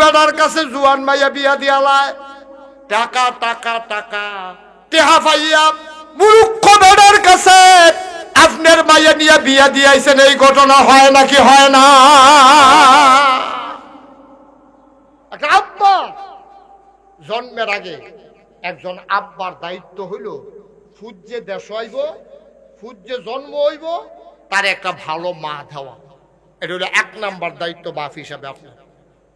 বেড়ার কাছে জুয়ান মাইয়া বিয়া দিয়ালায়, টাকা টাকা টাকা টেহা পাইয়া মূর্খ বেড়ার কাছে আপনার মাইয়া নিয়ে বিয়া দিয়াইছেন। এই ঘটনা হয় নাকি হয় না? একটা আব্বা জন্মের আগে একজন আব্বার দায়িত্ব হইল ফুট যে দেশ হইব, ফুট যে জন্ম হইব, তার একটা ভালো মা দেওয়া। এটা হলো 1 নাম্বার দায়িত্ব বাপ হিসাবে আপনার।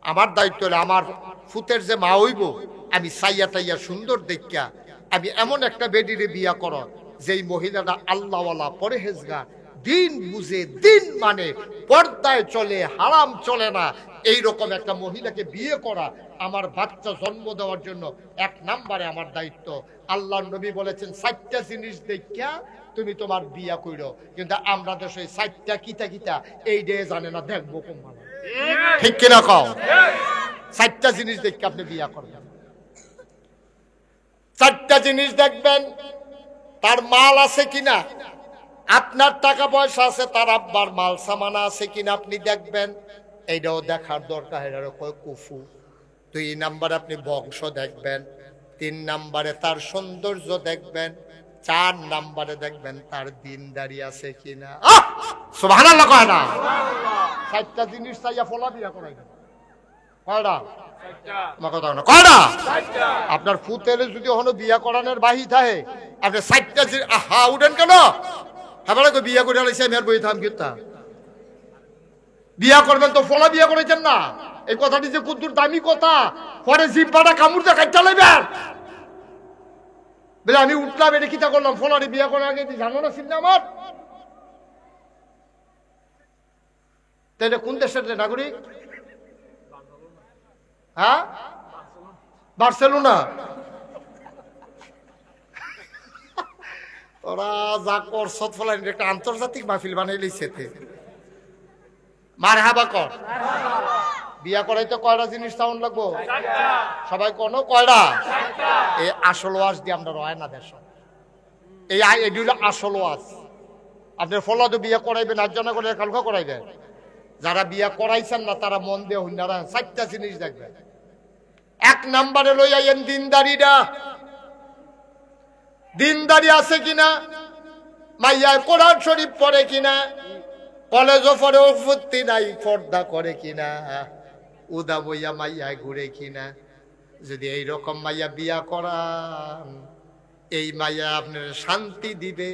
আমার দায়িত্ব হলো আমার ফুতের যে মা হইব, আমি সাইয়া টাইয়া সুন্দর দেখিয়া আমি এমন একটা বেডিরে বিয়া কর যেই মহিলাটা আল্লাহওয়ালা, পরহেজগার, দিন বুঝে, দিন মানে, পর্দায় চলে, হারাম চলে না, এইরকম একটা মহিলাকে বিয়ে করা আমার বাচ্চা জন্ম দেওয়ার জন্য 1 নাম্বারে আমার দায়িত্ব। আল্লাহর নবী বলেছেন 4টা জিনিস দেখিয়া তুমি তোমার বিয়া কইরো। কিন্তু আমরা দেশে 4টা কিতা কিতা এই ডে জানে না, দেখবো কোন মানে, ঠিক কিনা কও? 4টা জিনিস দেখে আপনি বিয়া করবেন। 4টা জিনিস দেখবেন, তার মাল আছে কিনা, আপনার টাকা পয়সা আছে, তার আব্বার মাল সামানা আছে কিনা আপনি দেখবেন। এইটাও দেখার দরকার। এটারও কয় কুফু। 2 নাম্বারে আপনি বংশ দেখবেন। 3 নাম্বারে তার সৌন্দর্য দেখবেন। 4 নাম্বারে দেখবেন তার দিনদারি আছে কিনা। সুবহানাল্লাহ কয় না? 4টা জিনিস চাইয়া ফলা বিয়া করাইবেন। কয়টা? 4টা। আপনার ফুতেলে যদি হলো বিয়া করানোর বাহি থাকে, আপনি 4টা আহা উঠেন কেন? হ্যাঁ বিয়া করে আলাইছে, আমি আর বই থাম কিতা বিয়া করবেন তো ফলা বিয়া করেছেন না। এই কথাটি যে কুদ্দুর দামি কথা, পরে জিব্বাটা কামড়টা কাটতে লাইবেন বলে আমি উঠলাম, এটা কিতা করলাম, ফলারে বিয়া করার আগে জানো না চিন্তা আমার। তাই কোন দেশের নাগরিক? হ্যাঁ, বার্সেলোনা। ওরা যা করছ ফলাই একটা আন্তর্জাতিক মাহফিল বানাই লইছে। মারহাবা কর। বিয়া করাইতে কয়টা জিনিস তাউন লাগবো? সবাই কোনো কয়টা? এই আসল ওয়াজ দিয়ে আমরা রয় না দেশ। এই এটি হলো আসল ওয়াজ। আপনার ফলা তো বিয়া করাইবেন, আর্জনা করে কালকা করাইবেন। যারা বিয়া করাইছেন না তারা মন দিয়ে হইনারা 4টা জিনিস দেখবেন। 1 নাম্বারে লই আইয়েন দিনদারিটা। দিনদারি আছে কিনা, মাইয়া কোরআন শরীফ পড়ে কিনা, কলেজও পড়ে ফুর্তি নাই, পর্দা করে কিনা, উদা বইয়া মাইয়া ঘুরে কিনা। যদি এইরকম মাইয়া বিয়া করান, এই মাইয়া আপনার শান্তি দিবে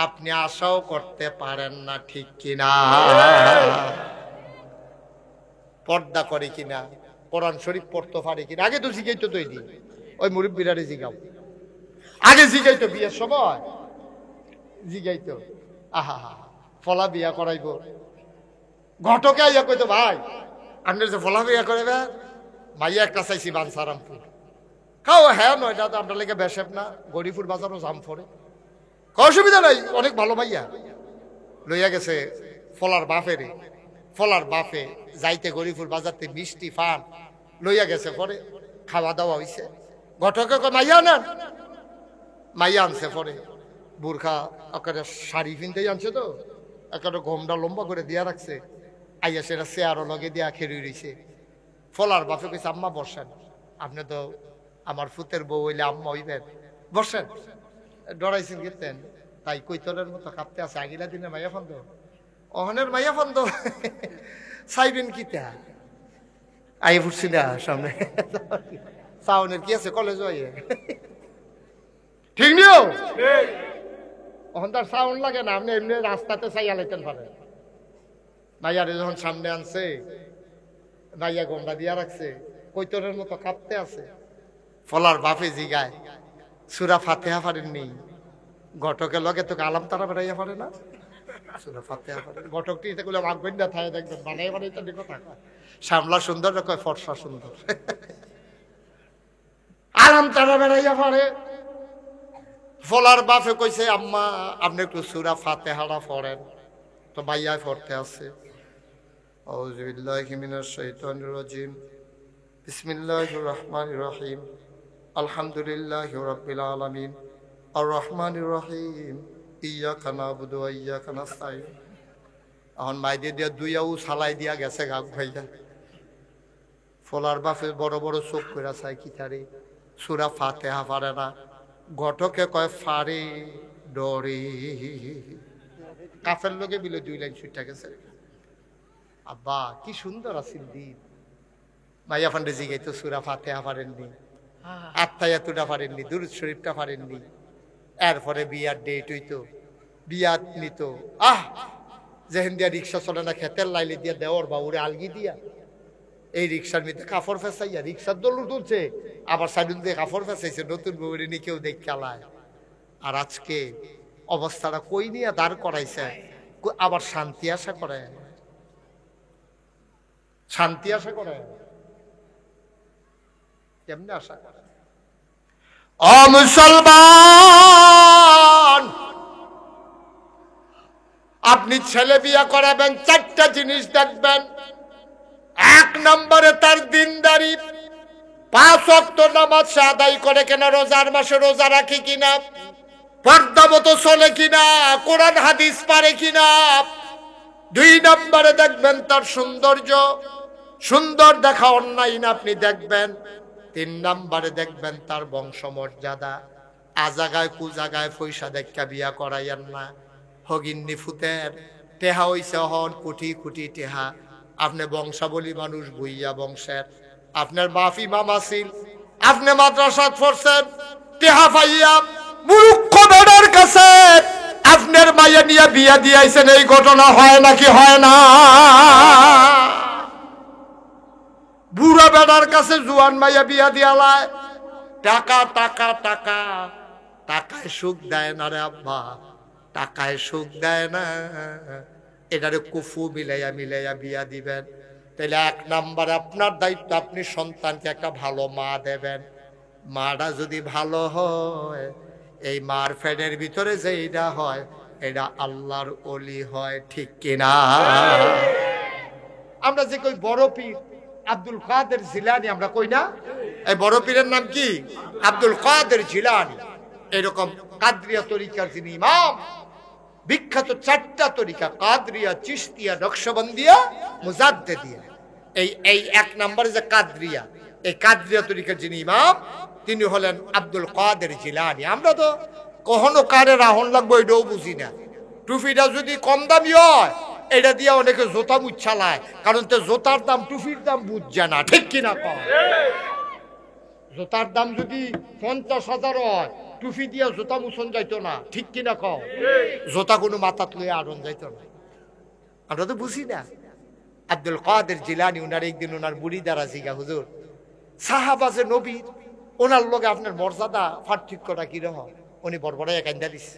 আপনি আশাও করতে পারেন না, ঠিক কিনা? পর্দা করে কিনা, কোরআন শরীফ পড়তে পারে কিনা। আগে তো জিগাইতো তৈরি, ওই মুরব্বীরারে জিগাও। আগে জিগাইতো বিয়ের সময়, জিগাইতো আহা ফলা বিয়া করাইব। ঘটকে আইয়া কইতো ভাই আপনার যে ফলা বিয়া করাইবে, মাইয়া একটা চাইছি বানসারামপুর। খাও হ্যাঁ নয়টা তো আপনার লেগে বেসেব না, গরিপুর বাজারও জাম পড়ে। অসুবিধা নাই, অনেক ভালো মাইয়া। লইয়া গেছে ফলার বাপেরে। ফলার বাপে যাইতে গরিপুর বাজারতে মিষ্টি ফান লইয়া গেছে, পরে খাওয়া দাওয়া হইছে। ঘটকে মাইয়া নেন, মাইয়া আনছে। পরে বুরখা একটা শাড়ি কিনতেই আনছে, তো একটা ঘোমটা লম্বা করে দিয়া রাখছে। আইয়া সেটা চেয়ারও লগে দিয়া খেয়ে রইছে। ফলার বাপে কইছে আম্মা বসেন, আপনি তো আমার ফুতের বউ হইলে আম্মা হইবেন, বসেন। ডরাইছেন গেতেন, তাই কৈতরের মতো কাঁপতে আছে। আগিলা দিনে মাইয়া ফন্দ, অহনের মাইয়া ফন্দ চাইবেন কিতা। আই ফুটছি না সামনে সাউনের কি আছে, কলেজ হয়ে ঠিক নিও। এখন তার সাউন্ড লাগে না, আপনি এমনি রাস্তাতে চাইয়া লাইতেন পারেন। মাইয়ারে যখন সামনে আনছে, মাইয়া গোমরা দিয়া রাখছে, কৈতরের মতো কাঁপতে আছে। ফলার বাপে জিগায় সূরা ফাতিহা পারেননি? ঘটকের লগে তোকে আলাম তারা বেড়াইয়া পারে না, সূরা ফাতিহা পারে। ঘটকটি এটা গুলো মাগবেন না, থায় দেখবেন বানাই বানাই তো দেখো থাকা সামলা সুন্দর, কয় ফর্সা সুন্দর। আলাম তারা বেড়াইয়া পারে। ফলার বাপে কইছে আম্মা আপনি একটু সূরা ফাতিহাটা পড়েন। তো মাইয়া পড়তে আছে, আউযু বিল্লাহি মিনাশ শাইতানির রাজিম, বিসমিল্লাহির রহমানির রহিম, আলহামদুলিল্লাহি রাব্বিল আলামিন, আর রহমানির রহিম, ইয়াকা নাবুদু ওয়া ইয়াকা নাস্তাইন। এখন মাই দিয়ে দুইয়াও সালাই দিয়া গেছে গাক ভাইয়া। ফলার বাপে বড় বড় চোখ করে চাই কি তারে সূরা ফাতিহা পারে না ঘটকে কয় ফারে ডরে কাফের লোকে বিলে 2 লাইন ছুটে গেছে আব্বা কি সুন্দর আছিল দিন মাইয়া ফান্ডে জিগাই তো সূরা ফাতিহা পারেননি আত্তায়াতুটা পারেননি দুরূদ শরীফটা পারেননি এরপরে বিয়ার ডেট হইতো বিয়া নিত যেহেন দিয়া রিক্সা চলে না খেতের লাইলে দিয়া দেওয়ার বাবুরে আলগি দিয়া এই রিক্সার মধ্যে কাপড় ফেসাইয়া রিক্সার দৌড় তুলছে আবার সাইডুন দিয়ে কাপড় ফেসাইছে নতুন বউরে নিয়ে কেউ দেখ খেলায় আর আজকে অবস্থাটা কই নিয়ে দাঁড় করাইছে আবার শান্তি আশা করে শান্তি আশা করে কেমনে আশা করে ও মুসলমান আপনি ছেলে বিয়ে করাবেন 4টা জিনিস দেখবেন 1 নম্বরে তার দিনদারি 5 ওয়াক্ত নামাজ আদায় করে কিনা রোজার মাসে রোজা রাখে কিনা পর্দা মতো চলে কিনা কোরআন হাদিস পারে কিনা 2 নম্বরে দেখবেন তার সৌন্দর্য সুন্দর দেখা অন্যায় না আপনি দেখবেন 3 নম্বরে দেখবেন তার বংশমর্যাদা আজাগায় কুজাগায় পয়সা দেখা বিয়া করাইয়েন না হগিন্নি ফুতের টেহা হইছে হন কোটি কোটি টেহা আপনি বংশাবলী মানুষ বইয়া বংশের আপনার বাপ ইমাম আছিল আপনি মাদ্রাসাত পড়ছেন টেহা পাইয়া মূর্খ বেড়ার কাছে আপনার মাইয়া নিয়ে বিয়া দিয়াইছেন এই ঘটনা হয় নাকি হয় না বুড়া বেড়ার কাছে জুয়ান মাইয়া বিয়া দিয়ালায় টাকা টাকা টাকা টাকায় সুখ দেয় না রে আব্বা টাকায় সুখ দেয় না এটারে কুফু মিলাইয়া মিলাইয়া বিয়া দিবেন তাহলে 1 নাম্বার আপনার দায়িত্ব আপনি সন্তানকে একটা ভালো মা দেবেন মাটা যদি ভালো হয় এই মার ফেডের ভিতরে যে এটা হয় এটা আল্লাহর ওলি হয় ঠিক কিনা আমরা যে কই বড় পীর আব্দুল কাদের জিলানী আমরা কই না এই বড় পীরের নাম কি আব্দুল কাদের জিলানী এরকম কাদরিয়া তরিকার যিনি ইমাম বিখ্যাত 4টা তরিকা কাদরিয়া চিশতিয়া নকশবন্দিয়া মুজাদ্দিদিয়া এই 1 নম্বরে যে কাদরিয়া এই কাদরিয়া তরিকার যিনি ইমাম তিনি হলেন আব্দুল কাদের জিলানী আমরা তো কখনো কারে রাহন লাগবো এটাও বুঝি না টুপিটা যদি কম দামি হয় এটা দিয়ে অনেকে জোতা মুচ্ছালায় কারণ তো জোতার দাম টুপির দাম বুঝছে না ঠিক কিনা কম জোতার দাম যদি 50,000 হয় টুপি দিয়া জোতা মুছন যাইতো না ঠিক কিনা কও জোতা কোনো মাথাত লইয়া আড়ন যাইতো না আমরা তো বুঝি না আব্দুল কাদের জিলানী উনার একদিন উনার বুড়ি দ্বারা জিগা হুজুর সাহাবাজে নবীর ওনার লগে আপনার মর্যাদা পার্থক্যটা কিরকম উনি বড়বড়াইয়া কান্দা দিছে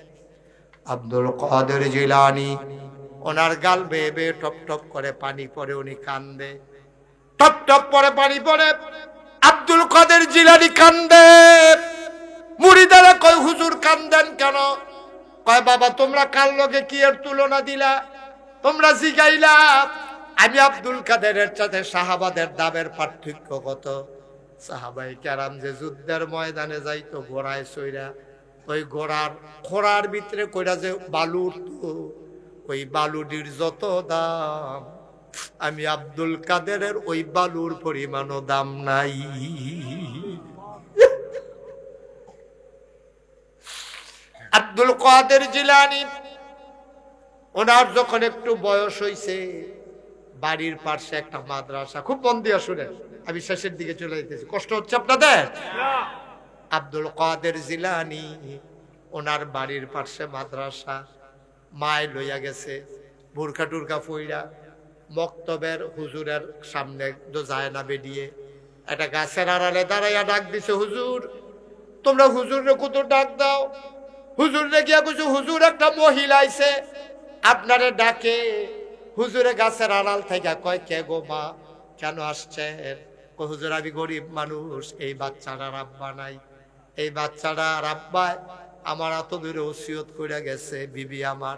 আব্দুল কাদের জিলানী ওনার গাল বেয়ে বেয়ে টপ টপ করে পানি পড়ে উনি কান্দে টপ টপ করে পানি পড়ে আব্দুল কাদের জিলানী কান্দে মুরিদারা কয় হুজুর কান্দেন কেন কয় বাবা তোমরা কার লগে কি এর তুলনা দিলা তোমরা জিগাইলা আমি আব্দুল কাদেরের সাথে সাহাবাদের দামের পার্থক্য কত সাহাবাই কেরাম যে যুদ্ধের ময়দানে যাইতো ঘোড়ায় চইরা ওই ঘোড়ার খোড়ার ভিতরে কইরা যে বালু উঠতো ওই বালুটির যত দাম আমি আব্দুল কাদেরের ওই বালুর পরিমাণও দাম নাই আব্দুল কাদের জিলানী ওনার যখন একটু বয়স হইছে বাড়ির পাশে একটা মাদ্রাসা খুব মন দিয়া শুনেন আমি শেষের দিকে চলে যেতেছি কষ্ট হচ্ছে আপনাদের আব্দুল কাদের জিলানী ওনার বাড়ির পাশে মাদ্রাসা মায় লইয়া গেছে বোরকা টুরকা পইরা মক্তবের হুজুরের সামনে যায় না বেরিয়ে একটা গাছের আড়ালে দাঁড়াইয়া ডাক দিছে হুজুর তোমরা হুজুরে কত ডাক দাও হুজুরে গিয়া কিছু হুজুর একটা মহিলা আইছে আপনারে ডাকে হুজুরে গাছের আড়াল থেকে কয় কে গো মা কেন আসছেন কয় হুজুর আমি গরিব মানুষ এই বাচ্চাটার আব্বা নাই এই বাচ্চাটার আব্বায় আমার এত দূরে ওসিয়ত করে গেছে বিবি আমার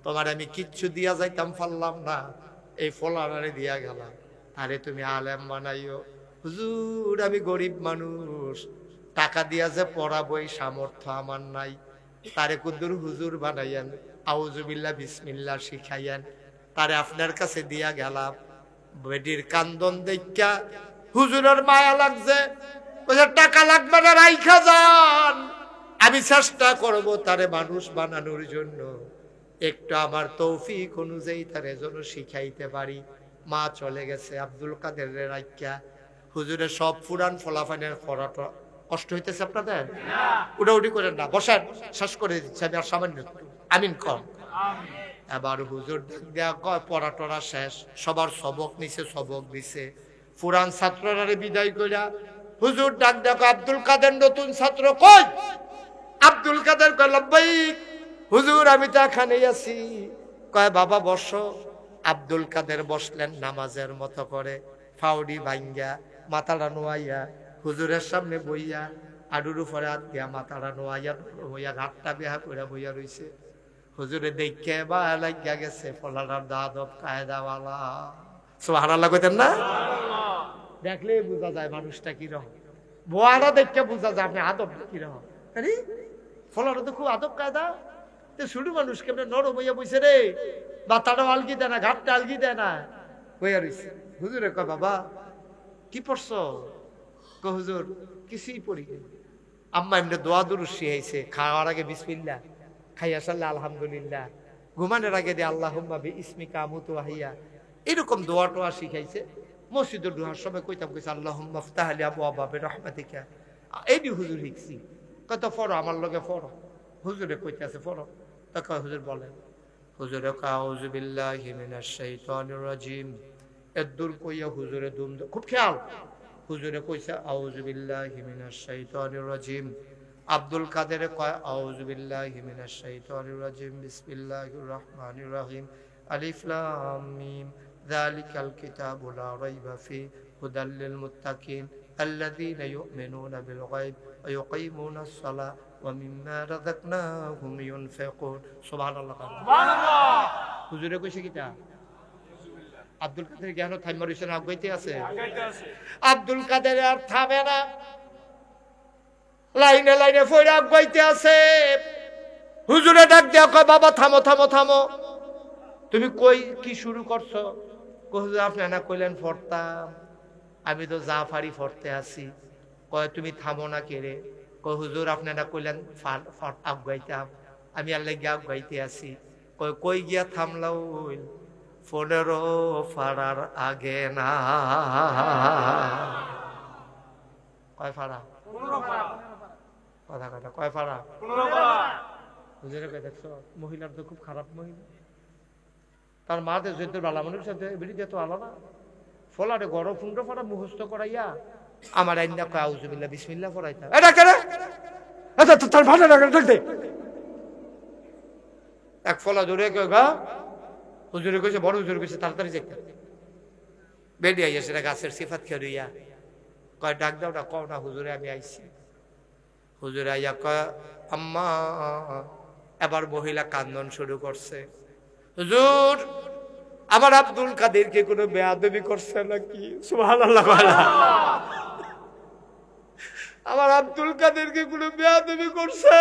তোমার আমি কিচ্ছু দিয়া যাইতাম পারলাম না এই ফলানারে দিয়া গেলাম আরে তুমি আলেম বানাইও হুজুর আমি গরিব মানুষ টাকা দিয়া যে পড়াবো এই সামর্থ্য আমার নাই তারে কুদ্দুর হুজুর বানাইয়েন আউযুবিল্লাহ বিসমিল্লাহ শিখাইয়েন তারে আপনার কাছে দিয়া গেলাম বেডির কান্দন দেখা হুজুরের মায়া লাগছে, বলছে টাকা লাগবে না, রাইখা যান, আমি চেষ্টা করব তারে মানুষ বানানোর জন্য, একটু আমার তৌফিক অনুযায়ী তারে যেন শিখাইতে পারি। মা চলে গেছে, আব্দুল কাদের রাইখা। হুজুরের সব ফুরান ফলাফানের পড়াটা কষ্ট হইতেছে আপনাদের? উড়াউড়ি করেন না, বসেন, শেষ করে দিচ্ছে আমি আর সামান্য আমিন কম। এবার হুজুর দেয়া কয় পড়া টড়া শেষ, সবার সবক নিছে, সবক দিছে। পুরান ছাত্ররা বিদায় কইরা হুজুর ডাক দেখো, আব্দুল কাদের নতুন ছাত্র কই? আব্দুল কাদের কয় লব্বাইক হুজুর, আমি তো এখানেই আছি। কয় বাবা বসো। আব্দুল কাদের বসলেন নামাজের মতো করে, ফাউডি ভাঙ্গা, মাথাটা নোয়াইয়া হুজুরের সামনে বইয়া, আডুর উপরে হাত দিয়া মাথাটা নোয়াইয়া বইয়া, ঘাটটা বেহা করে বইয়া রইছে। হুজুরে দেখে বা লাগিয়া গেছে, ফলাটার দাদব কায়দাওয়ালা। সুবহানাল্লাহ কইতেন না? দেখলে বোঝা যায় মানুষটা কিরকম। বোয়ারা দেখে বোঝা যায় আপনি আদব কিরকম। আরে ফলাটা তো খুব আদব কায়দা। শুরু মানুষ কেমন নরম হইয়া বইছে রে, মাথাটা আলগি দেয় না, ঘাটটা আলগি দেয় না, বইয়া রইছে। হুজুরে কয় বাবা কি পড়ছো? কয় হুজুর কিছুই পড়ি নাই। আম্মা এমনি দোয়া দুরুদ শিখাইছে, খাওয়ার আগে বিসমিল্লাহ, খাইয়া সাল্লাহ আলহামদুলিল্লাহ, ঘুমানোর আগে দিয়ে আল্লাহুম্মা বিইসমিকা আমুতু ওয়া আহইয়া, এরকম দোয়া টোয়া শিখাইছে। মসজিদের দোয়ার সময় কইতাম, কইছে আল্লাহুম্মা ইফতাহ লি আবওয়াবা বিরহমাতিকা। এই দি হুজুর শিখছি। কত পড়ো আমার লগে পড়ো। হুজুরে কইতাছে পড়ো। তা কয় হুজুর বলেন। হুজুরে কয় আউযু বিল্লাহি মিনাশ শাইতানির রাজিম। এদুর কইয়া হুজুরে দুম, খুব খেয়াল। হুজুরে কইছে আউযু বিল্লাহি মিনাশ শাইতানির রাজিম। আব্দুল কাদের কয় আউযু বিল্লাহি মিনাশ শাইতানির রাজিম, বিসমিল্লাহির রহমানির রহিম, আলিফ লাম মিম, যালিকাল কিতাবু লা রাইবা ফি, হুদাল লিল মুত্তাকিন, আল্লাযীনা ইউমিনুনা বিল গায়ব ওয়া ইউকিমুনাস সালাহ ওয়া মিম্মা রাযাকনাহুম ইউনফিকুন। সুবহানাল্লাহ। সুবহানাল্লাহ। হুজুরে কইছে কিটা? আব্দুল কাদের জ্ঞান থাইমা রইছে না, আগাইতে আছে? আব্দুল কাদের আর থামে না, লাইনে লাইনে ফইরা আগাইতে আছে। হুজুরে ডাক দেয়া কয় বাবা থামো থামো থামো, তুমি কই কি শুরু করছো? কয় হুজুর আপনি না কইলেন পড়তাম, আমি তো জাফারি পড়তে আছি। কয় তুমি থামো না কে রে? কয় হুজুর আপনি না কইলেন আগাইতাম, আমি আল্লাহ গিয়া আগাইতে আছি। কয় কই গিয়া থামলাও? 15 ফাড়ার আগে না। কয় ফাড়া? কথা কথা কয় ফাড়া? বুঝে রেখে দেখছো, মহিলার তো খুব খারাপ মহিলা। তার মা যেহেতু বালা মানুষ সাথে বেরিয়ে যেত আলাদা ফলারে গড় 15 ফাড়া মুখস্থ করাইয়া আমার আইনা কয় আউযুবিল্লাহ বিসমিল্লাহ পড়াইতা। এটা কেন? এটা তো তার ভালো লাগে দেখতে। এক ফলা ধরে কয় গা হুজুরে কইছে, বড় হুজুর কইছে তাড়াতাড়ি যাইতে। বেরিয়ে আইছে না গাছের সিফাত খেয়ে কয় ডাক দাও না, কও না হুজুরে আমি আইছি। হুজুরে আইয়া কয় আম্মা। এবার মহিলা কান্দন শুরু করছে, হুজুর আমার আব্দুল কাদেরকে কোনো বেয়াদবি করছে নাকি? সুবহানাল্লাহ। আমার আব্দুল কাদেরকে কোনো বেয়াদবি করছে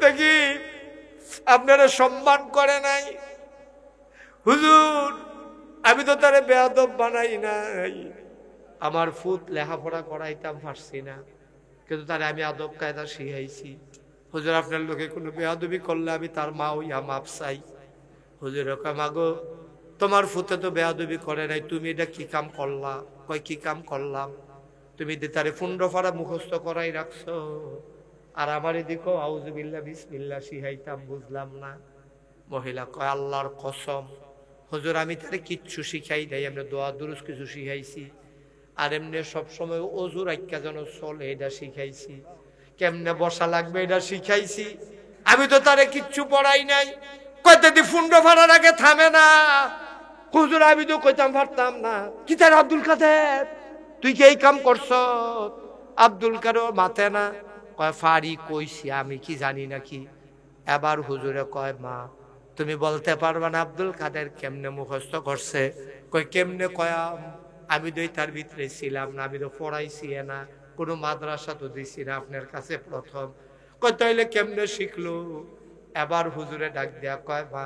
দেখি, আপনারা সম্মান করে নাই। হুজুর আমি তো তারে বেয়াদব বানাই নাই, আমার ফুত লেখাপড়া করাইতাম পারছি না, কিন্তু তারে আমি আদব কায়দা শিখাইছি। হুজুর আপনার লোকে কোনো বেয়াদবি করলে আমি তার মা হইয়া মাপ চাই। হুজুর কয় মাগো তোমার ফুতে তো বেয়াদবি করে নাই, তুমি এটা কি কাম করলা? কয় কি কাম করলাম? তুমি তারে 15 ফাড়া মুখস্থ করাই রাখছো, আর আমার এদিকে আউযুবিল্লাহ বিসমিল্লাহ শিখাইতাম, বুঝলাম না। মহিলা কয় আল্লাহর কসম হুজুর আমি তারে কিচ্ছু শিখাই নাই, আমরা দোয়া দুরুদ কিছু শিখাইছি, আর এমনি সবসময় অজু রাখা যেন চলে এটা শিখাইছি, কেমনে বসা লাগবে এটা শিখাইছি, আমি তো তারে কিচ্ছু পড়াই নাই। কয়টা দি 15 ফাড়ার আগে থামে না। হুজুর আমি তো কইতাম পারতাম না। কি তার আব্দুল কাদের তুই কি এই কাম করছ? আব্দুল কাদের মাথে না। কয় ফাড়ি কইছি, আমি কি জানি নাকি? এবার হুজুরে কয় মা তুমি বলতে পারবা না আব্দুল কাদের কেমনে মুখস্থ করছে? কয় কেমনে? কয় আমি তো তার ভিতরে ছিলাম না, আমি তো পড়াইছি না, কোনো মাদ্রাসা তো দিছি না, আপনার কাছে প্রথম। কয় তাইলে কেমনে শিখলো? এবার হুজুরে ডাক দেয়া কয় মা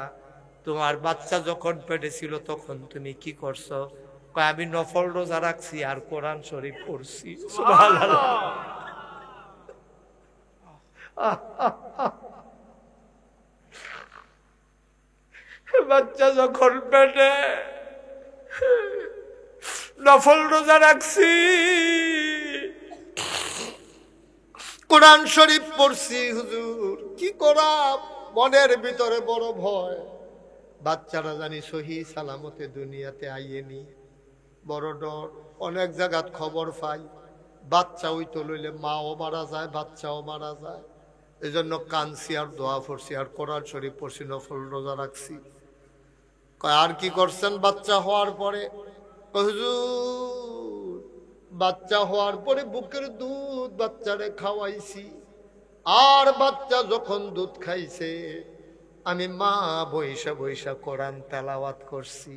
তোমার বাচ্চা যখন পেটে ছিল তখন তুমি কি করছো? কয় আমি নফল রোজা রাখছি আর কোরআন শরীফ পড়ছি। সুবহানাল্লাহ। বাচ্চা যখন পেটে নফল রোজা রাখছি, কোরআন শরীফ পড়ছি। হুজুর কি করাম, মনের ভিতরে বড় ভয়, বাচ্চারা জানি সহি সালামতে দুনিয়াতে আইয়েনি, বড় ডর। অনেক জায়গাত খবর পাই বাচ্চা হইতো লইলে মাও মারা যায়, বাচ্চাও মারা যায়। এই জন্য কানছি আর দোয়া পড়ছি আর কোরআন শরীফ পড়ছি, নফল রোজা রাখছি। আর কি করছেন বাচ্চা হওয়ার পরে? হুজুর বাচ্চা হওয়ার পরে বুকের দুধ বাচ্চারে খাওয়াইছি, আর বাচ্চা যখন দুধ খাইছে আমি মা বৈশা বৈশা কোরআন তেলাওয়াত করছি।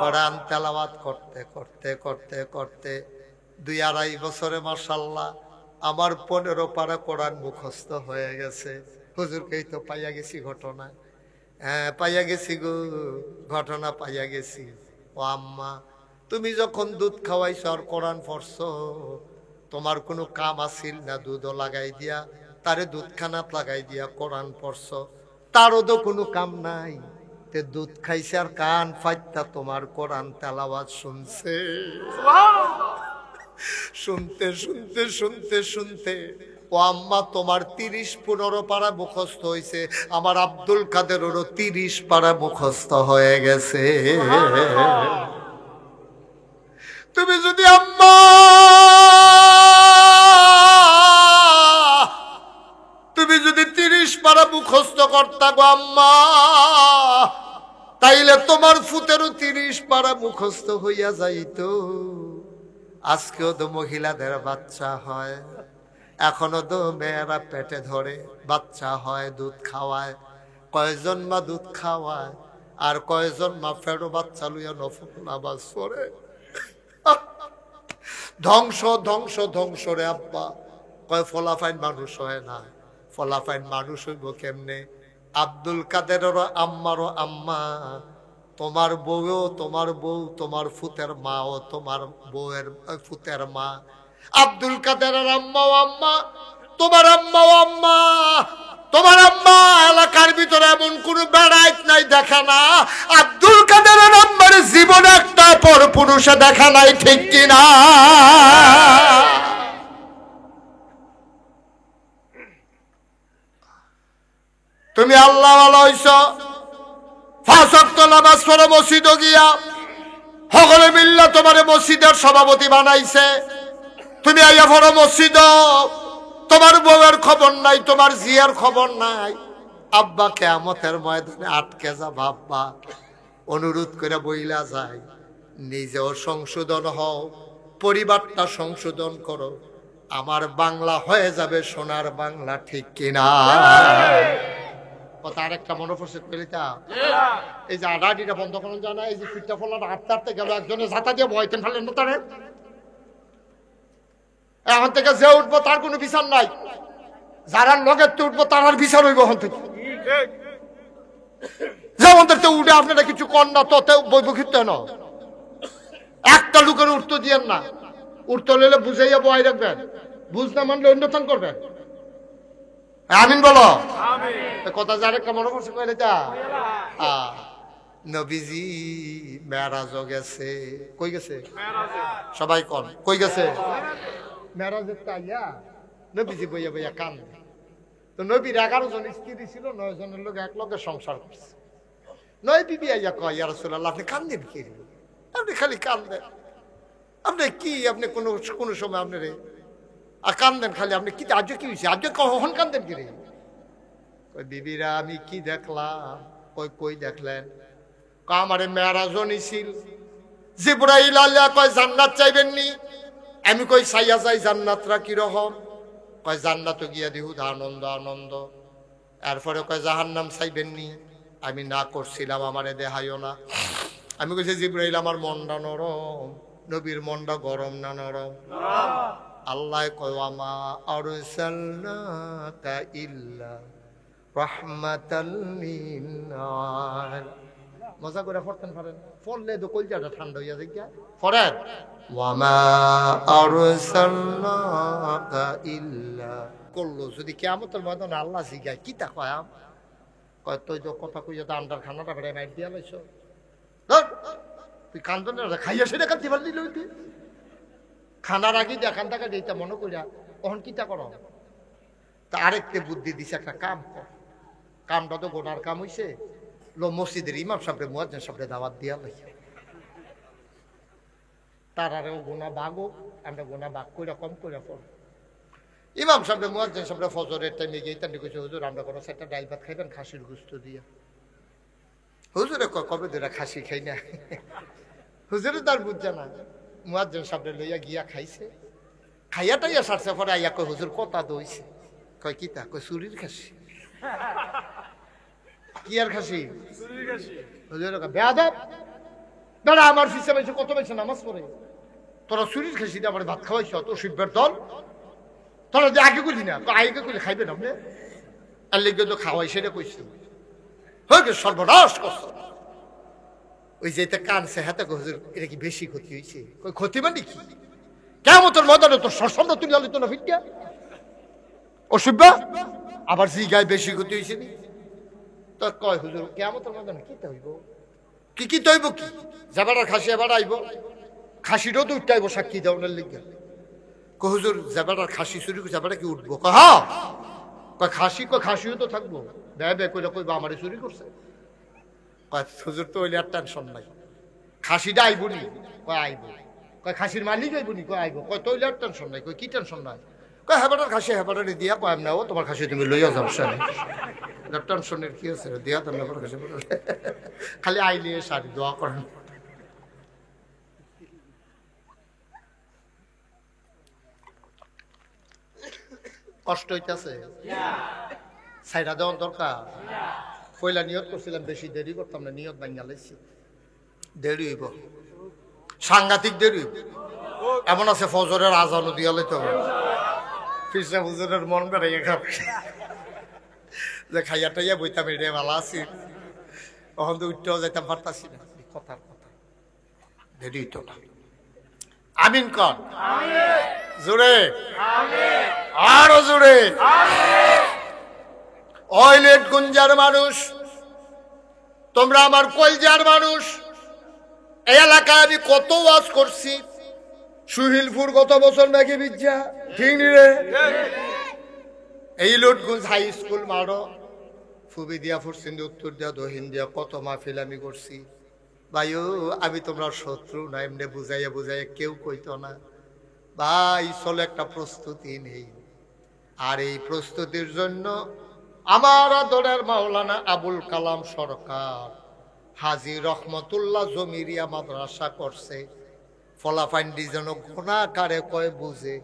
কোরআন তেলাওয়াত করতে করতে করতে করতে 2-2.5 বছরে মাশাআল্লাহ আমার 15 পারা কোরআন মুখস্থ হয়ে গেছে। হুজুরকেই তো পাইয়া গেছি ঘটনা। হ্যাঁ পাইয়া গেছি গো, ঘটনা পাইয়া গেছি। ও আম্মা, তুমি যখন দুধ খাওয়াইছ আর কোরআন পড়ছো, তোমার কোনো কাম আসিল না? দুধও লাগাই দিয়া, তারে দুধ খানাত লাগাই দিয়া কোরআন পড়ছো, তারও তো কোনো কাম নাই। তে দুধ খাইছে আর কান ফাইতা তোমার কোরআন তেলাওয়াত শুনছে। শুনতে শুনতে শুনতে শুনতে ও আম্মা তোমার 30-15 পারা মুখস্থ হয়েছে, আমার আব্দুল কাদেরেরও 30 পারা মুখস্থ হয়ে গেছে। তুমি যদি আম্মা তুমি যদি 30 পারা মুখস্থ করতা গো আম্মা, তাইলে তোমার ফুতেরও 30 পারা মুখস্থ হইয়া যাইতো। আজকেও তো মহিলাদের বাচ্চা হয়, এখনো তো মেয়েরা পেটে ধরে বাচ্চা হয়, দুধ খাওয়ায়। কয়জন মা দুধ খাওয়ায় আর কয়জন মা ফেরো বাচ্চা লইয়া নফল নামাজ পড়ে। ধ্বংস ধ্বংস ধ্বংস রে আব্বা। কয় ফলাফাইন মানুষ হয় না, ফলাফাইন মানুষ হইব কেমনে? আব্দুল কাদেরের আম্মারও আম্মা, তোমার বউও তোমার বউ, তোমার ফুতের মা ও তোমার বউয়ের ফুতের মা। আব্দুল কাদেরের আম্মাও আম্মা, তোমার আম্মাও আম্মা। তোমার আম্মা এলাকার ভিতরে এমন কোন বেড়াইত নাই দেখা না, আব্দুল কাদেরের আম্মার জীবনে একটা পর পুরুষে দেখা নাই, ঠিক কিনা? তুমি আল্লাহ ওয়ালা হইছ, 5 ওয়াক্ত নামাজ পড়ো মসজিদে গিয়া, সকলে মিল্লা তোমারে মসজিদের সভাপতি বানাইছে। তুমি আইয়া পড়ো মসজিদ, তোমার বউয়ের খবর নাই, তোমার জিয়ার খবর নাই। আব্বা কিয়ামতের ময়দানে আটকে যা ভাববা, অনুরোধ করে বইলা যায়, নিজেও সংশোধন হও, পরিবারটা সংশোধন করো, আমার বাংলা হয়ে যাবে সোনার বাংলা, ঠিক কিনা? কথা আরেকটা মনে পড়ছে পেলিতা, এই যে আড়াআড়িটা বন্ধ করানো যায় না, এই যে পিঠটা ফলার হাঁটতে হাঁটতে গেল, একজনে জাতা দিয়ে ভয়তেন ফেলেন না তারে। এখন থেকে যে উঠবো তার কোনো বিচার নাই, যারা লগের তো উঠবো তার বিচার হইব। এখন থেকে যেমন তো উঠে আপনারা কিছু কর না, তো বৈবক্ষিত না, একটা লোকের উঠতে দিয়েন না। উঠতে হলে বুঝাইয়া বয় রাখবেন, বুঝ না মানলে অন্যতন করবেন। আমিন বলো। কথা যার একটা মনে করছে এটা নবীজি মেরাজ গেছে। কই গেছে? সবাই কন কই গেছে? মেরাজের তাইয়া নবীজি বইয়া বইয়া কান্দে। তো নবীর 11 জন স্ত্রী ছিল, 9 জনের লোক এক লগে সংসার করছে। 9 বিবি আইয়া কয়, ইয়া রাসূলুল্লাহ আপনি কান্দেন কি? আপনি খালি কান্দেন, আপনি কি, আপনি কোনো সময় আপনি রে আর কান্দেন খালি, আপনি কি আজকে কি হয়েছে? আজকে কখন কান্দেন কি রে? কই বিবিরা আমি কি দেখলাম? কই দেখলেন? আমারে মেরাজও নিছিল। জিবরাইল আল্লাহ কয় জান্নাত চাইবেন নি? আমি কই চাইয়া যাই, জান্নাতরা কিরকম? কয় জান্নাতও গিয়া দিহু আনন্দ আনন্দ। এরপরে কয় জাহান্নাম চাইবেন নি? আমি না করছিলাম, আমারে দেখাইও না। আমি কইছি জিবরাইল আমার মনটা নরম, নবীর মনটা গরম না নরম? আল্লাহ কয় আমা আরসালনাকা ইল্লা রাহমাতাল লিল আলামিন। মজা করে পড়তেন পারেন, পড়লে তো কলজাটা ঠান্ডা হইয়া যায় গিয়া পড়েন। ওয়ামা আরসালনাকা ইল্লা করলো যদি কিয়ামতের ময়দানে আল্লাহ জিগায় কি তা কয়াম কয় তুই তো কথা কইয়া তো আন্ডার খানাটা বেড়ে মাইর দিয়া লাইছ তুই কান্দন খাইয়া সেটা কাঁদতে পারলি তুই খানার আগে দেখান টাকা দিতে মনে করিয়া তখন কিতা করো তা আরেকটা বুদ্ধি দিছে একটা কাম কর কামটা তো গোনার কাম হইছে লো মসজিদের ইমাম সাহেব মুয়াজ্জিন সাহেব দাওয়াত দিয়া লাইছে তার আরেও গোনা বাগো আমরা গোনা বাগ কইরা কম কইরা পড় ইমাম সাহেব মুয়াজ্জিন সাহেব ফজরের টাইমে গিয়ে তান্ডি কইছে হুজুর আমরা কোনো সেটা ডাল ভাত খাইবেন খাসির গোশত দিয়া হুজুরে কবে ধরে খাসি খাই না হুজুরে তার বুঝছে না মুয়াজ্জিন সাহেব লইয়া গিয়া খাইছে খাইয়া টাইয়া সারছে পরে আইয়া কয় হুজুর কথা দইছে কয় কি তা কয় চুরির খাসি কি আর খাসি চুরির খাসি হুজুর বেয়াদব বেড়া আমার ফিসে বেশি কত বেশি নামাজ পড়ে তোরা চুরির খাসি দিয়ে আমার ভাত খাওয়াইছ তো শিববের দল তোরা যে আগে কইলি না আগে কইলে খাইবে না আপনি আর লিখবে তো খাওয়াই সেটা কইছি হয়ে সর্বনাশ করছ ওই যে এটা কানছে হাতে হুজুর এটা কি বেশি ক্ষতি হয়েছে কই ক্ষতি মানে কি কেমন তোর মদনে তোর সরসম্রা তুলে আলিত না ফিটকা অসুবিধা আবার জি গায়ে বেশি ক্ষতি হয়েছে নি তো কয় হুজুর কেমন তোর মদনে কি হইব কি তৈব কি জাবাটার খাসি এবার আইব খাসিটাও তো উঠতে আইব সাক্ষী দেওয়ার লিখে হুজুর জাবাটার খাসি চুরি জাবাটা কি উঠবো হ্যাঁ খাসি খাসিও তো থাকবো বে কইরা কইবা আমারে চুরি করছে হুজুর তো ওইলে আর টেনশন নাই খাসিটা আইব নি কয় আইব কয় খাসির মালিক আইব নি কয় আইব কয় তৈলে আর টেনশন নাই কয় কি টেনশন নাই কয় হেবাটার খাসি হেবাটারে দিয়া কয় না ও তোমার খাসি তুমি লইয়া যাও সে টেনশনের কি আছে দিয়া তুমি খাসি খালি আইলে সারি দোয়া করেন কষ্ট হইতেছে সাইডা দেওয়ার দরকার পয়লা নিয়ত করছিলাম বেশি দেরি করতাম না নিয়ত ভাঙা লাইছি দেরি হইব সাংঘাতিক দেরি এমন আছে ফজরের আজানও দিয়া লইতে হবে ফিসা হুজুরের মন বেড়াইয়া খাবে যে খাইয়া টাইয়া বইতাম এটা ভালো আছি তখন তো উঠতেও যাইতাম পারতাছি না কথার কথা দেরি হইতো না আমিন কর জোরে আরো জোরে অইলেট গুঞ্জার মানুষ তোমরা আমার কলজার মানুষ এই এলাকায় আমি কত ওয়াজ করছি সুহিলপুর কত বছর নাকি বিদ্যা ঠিক নি রে এই লোটগুঞ্জ হাই স্কুল মারো ফুবি দিয়া ফুরসিন্দি উত্তর দিয়া দহিন দিয়া কত মাহফিল আমি করছি ভাইও আমি তোমরা শত্রু না এমনি বুঝাইয়া বুঝাইয়া কেউ কইতো না ভাই চলো একটা প্রস্তুতি নেই আর এই প্রস্তুতির জন্য আমার আদরের মাওলানা আবুল কালাম সরকার হাজী রহমতুল্লাহ জমিরিয়া মাদ্রাসা করছে ফলাফাইন্ডি যেন গুনাহ কারে কয় বুঝে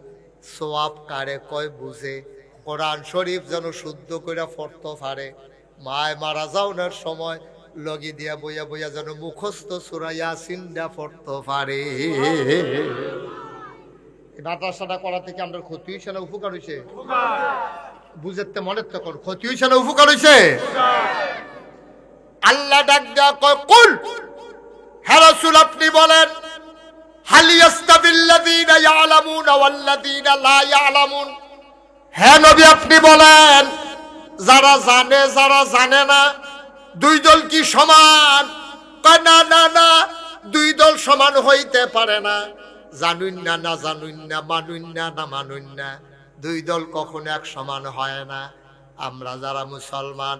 সোয়াব কারে কয় বুঝে কোরআন শরীফ যেন শুদ্ধ করে পড়তে পারে মায় মারা যাওয়ার সময় লগি দিয়া বইয়া বইয়া যেন মুখস্থ সূরা ইয়াসিন দা পড়তে পারে মাদ্রাসাটা করা থেকে আমরা ক্ষতি হয়েছে না উপকার হয়েছে বুঝতে মনে তো কর ক্ষতি হয়েছে না উপকার হয়েছে আল্লাহ ডাক দেয়া কয় কুল হে রাসূল আপনি বলেন হাল ইয়াস্তাবিল্লাযীনা ইয়ালামুনা ওয়াল্লাযীনা লা ইয়ালামুন হে নবী আপনি বলেন যারা জানে যারা জানে না দুই দল কি সমান না না না দুই দল সমান হইতে পারে না জানুন না না জানুন না মানুন না না মানুন না দুই দল কখনো এক সমান হয় না আমরা যারা মুসলমান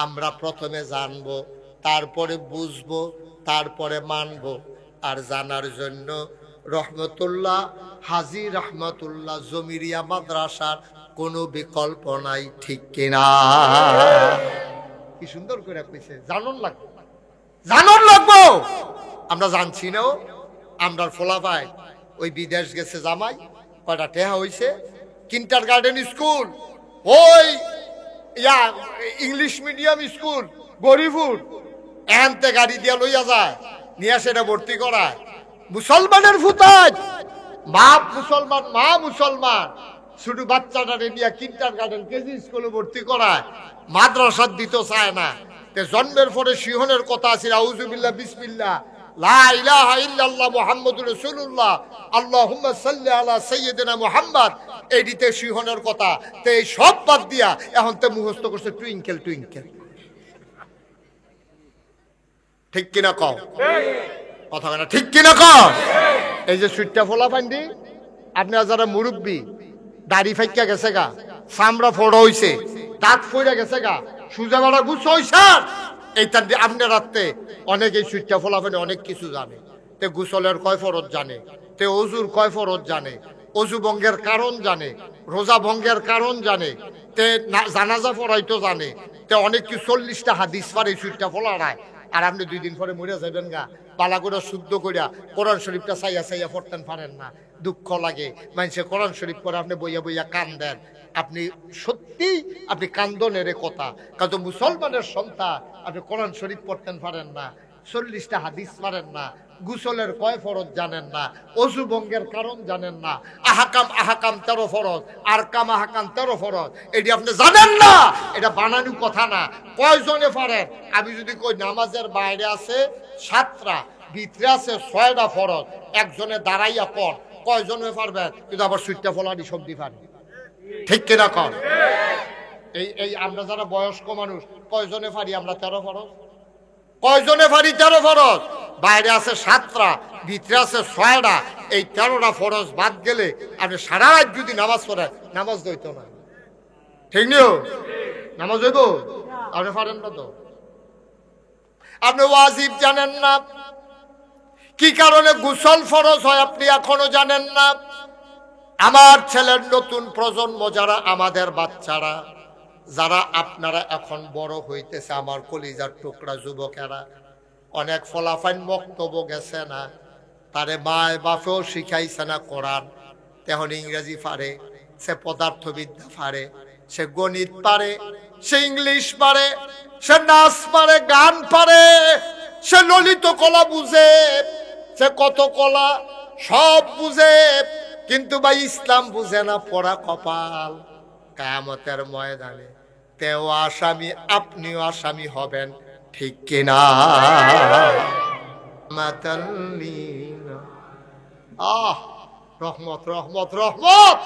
আমরা প্রথমে জানবো তারপরে বুঝবো তারপরে মানবো আর জানার জন্য রহমতুল্লাহ হাজী রহমতুল্লাহ জমিরিয়া মাদ্রাসার কোনো বিকল্প নাই ঠিক কিনা কি সুন্দর করে কইছে জানন লাগবে জানন লাগবো আমরা জানছি না আমরার ফলাফাই ওই বিদেশ গেছে জামাই কয়টা টেহা হইছে কিন্ডারগার্টেন স্কুল ওই ইয়া ইংলিশ মিডিয়াম স্কুল গরিবপুর এনতে গাড়ি দিয়া লইয়া যায় নিয়ে সেটা ভর্তি করায় মুসলমানের ফুতাজ বাপ মুসলমান মা মুসলমান ছোট বাচ্চাটারে নিয়ে কিন্ডারগার্টেন কেজি স্কুলে ভর্তি করায়, মাদ্রাসা দিতে চায় না। জন্মের পরে শিহনের কথা আছে, আউযুবিল্লাহ বিসমিল্লাহ লা ইলাহা ইল্লাল্লাহ মুহাম্মাদুর রাসূলুল্লাহ আল্লাহুম্মা সাল্লি আলা সাইয়্যিদিনা মুহাম্মদ, এইদিতে শিহনের কথা। তে এই সব বাদ দিয়া এখন তে মুখস্থ করছে টুইঙ্কেল টুইঙ্কেল। ঠিক কিনা কও? কথা না ঠিক কিনা কও? এই যে সুইটটা ফোলা পান্ডি, আপনারা যারা মুরব্বী, দাড়ি ফাইকা গেছে গা, চামড়া ফোড়া হইছে, দাঁত ফইরা গেছে গা, সুজা বাড়া গুছ হইছে, এইটা আপনার রাতে অনেকে সুইটটা ফোলা পানি অনেক কিছু জানে। তে গোসলের কয় ফরজ জানে, তে অজুর কয় ফরজ জানে, অজু ভঙ্গের কারণ জানে, রোজা ভঙ্গের কারণ জানে, তে জানাজা পড়াইতো জানে, তে অনেক কিছু 40টা হাদিস পারে সুইটটা ফোলা রায়। আর আপনি 2 দিন পরে মরে যাবেন গা, পালা করে শুদ্ধ করিয়া কোরআন শরীফটা চাইয়া চাইয়া পড়তেন পারেন না, দুঃখ লাগে। মানুষে কোরআন শরীফ করে আপনি বইয়া বইয়া কান্দেন, আপনি সত্যি আপনি কান্দনের কথা। কারণ মুসলমানের সন্তান, আপনি কোরআন শরীফ পড়তেন পারেন না, 40টা হাদিস পারেন না, গোসলের কয় ফরজ জানেন না, অজু ভঙ্গের কারণ জানেন না, আহকাম 13 ফরজ, আরকাম আহকাম 13 ফরজ, এটি আপনি জানেন না। এটা বানানো কথা না। কয়জনে পারেন? আমি যদি কই নামাজের বাইরে আছে 7টা, ভিতরে আছে 6টা ফরজ, একজনে দাঁড়াইয়া পড়, কয়জনে পারবেন? কিন্তু আবার সুইটটা ফলানি সবজি পারেন। ঠিক কিনা কর? এই আমরা যারা বয়স্ক মানুষ কয়জনে পারি আমরা 13 ফরজ? কয়জনে পারি 13 ফরজ? বাইরে আছে 7টা, ভিতরে আছে 6টা, এই 13টা ফরজ বাদ গেলে আপনি সারা রাত যদি নামাজ পড়েন, নামাজ হইতো না। ঠিক নিও? নামাজ হইব? আপনি পারেন না তো। আপনি ওয়াজিব জানেন না, কি কারণে গোসল ফরজ হয় আপনি এখনো জানেন না। আমার ছেলের নতুন প্রজন্ম যারা, আমাদের বাচ্চারা যারা, আপনারা এখন বড় হইতেছে, আমার কলিজার টুকরা যুবকেরা, অনেক ফলাফাইন বক্তব্য গেছে না, তারে মায় বাপেও শিখাইছে না কোরআন। তখন ইংরেজি পারে, সে পদার্থবিদ্যা পারে, সে গণিত পারে, সে ইংলিশ পারে, সে নাচ পারে, গান পারে, সে ললিত কলা বুঝে, সে কত কলা সব বুঝে, কিন্তু ভাই ইসলাম বুঝে না। পড়া কপাল, কিয়ামতের ময়দানে তেও আসামি, আপনিও আসামি হবেন। ঠিক কিনা? রহমত রহমত রহমত,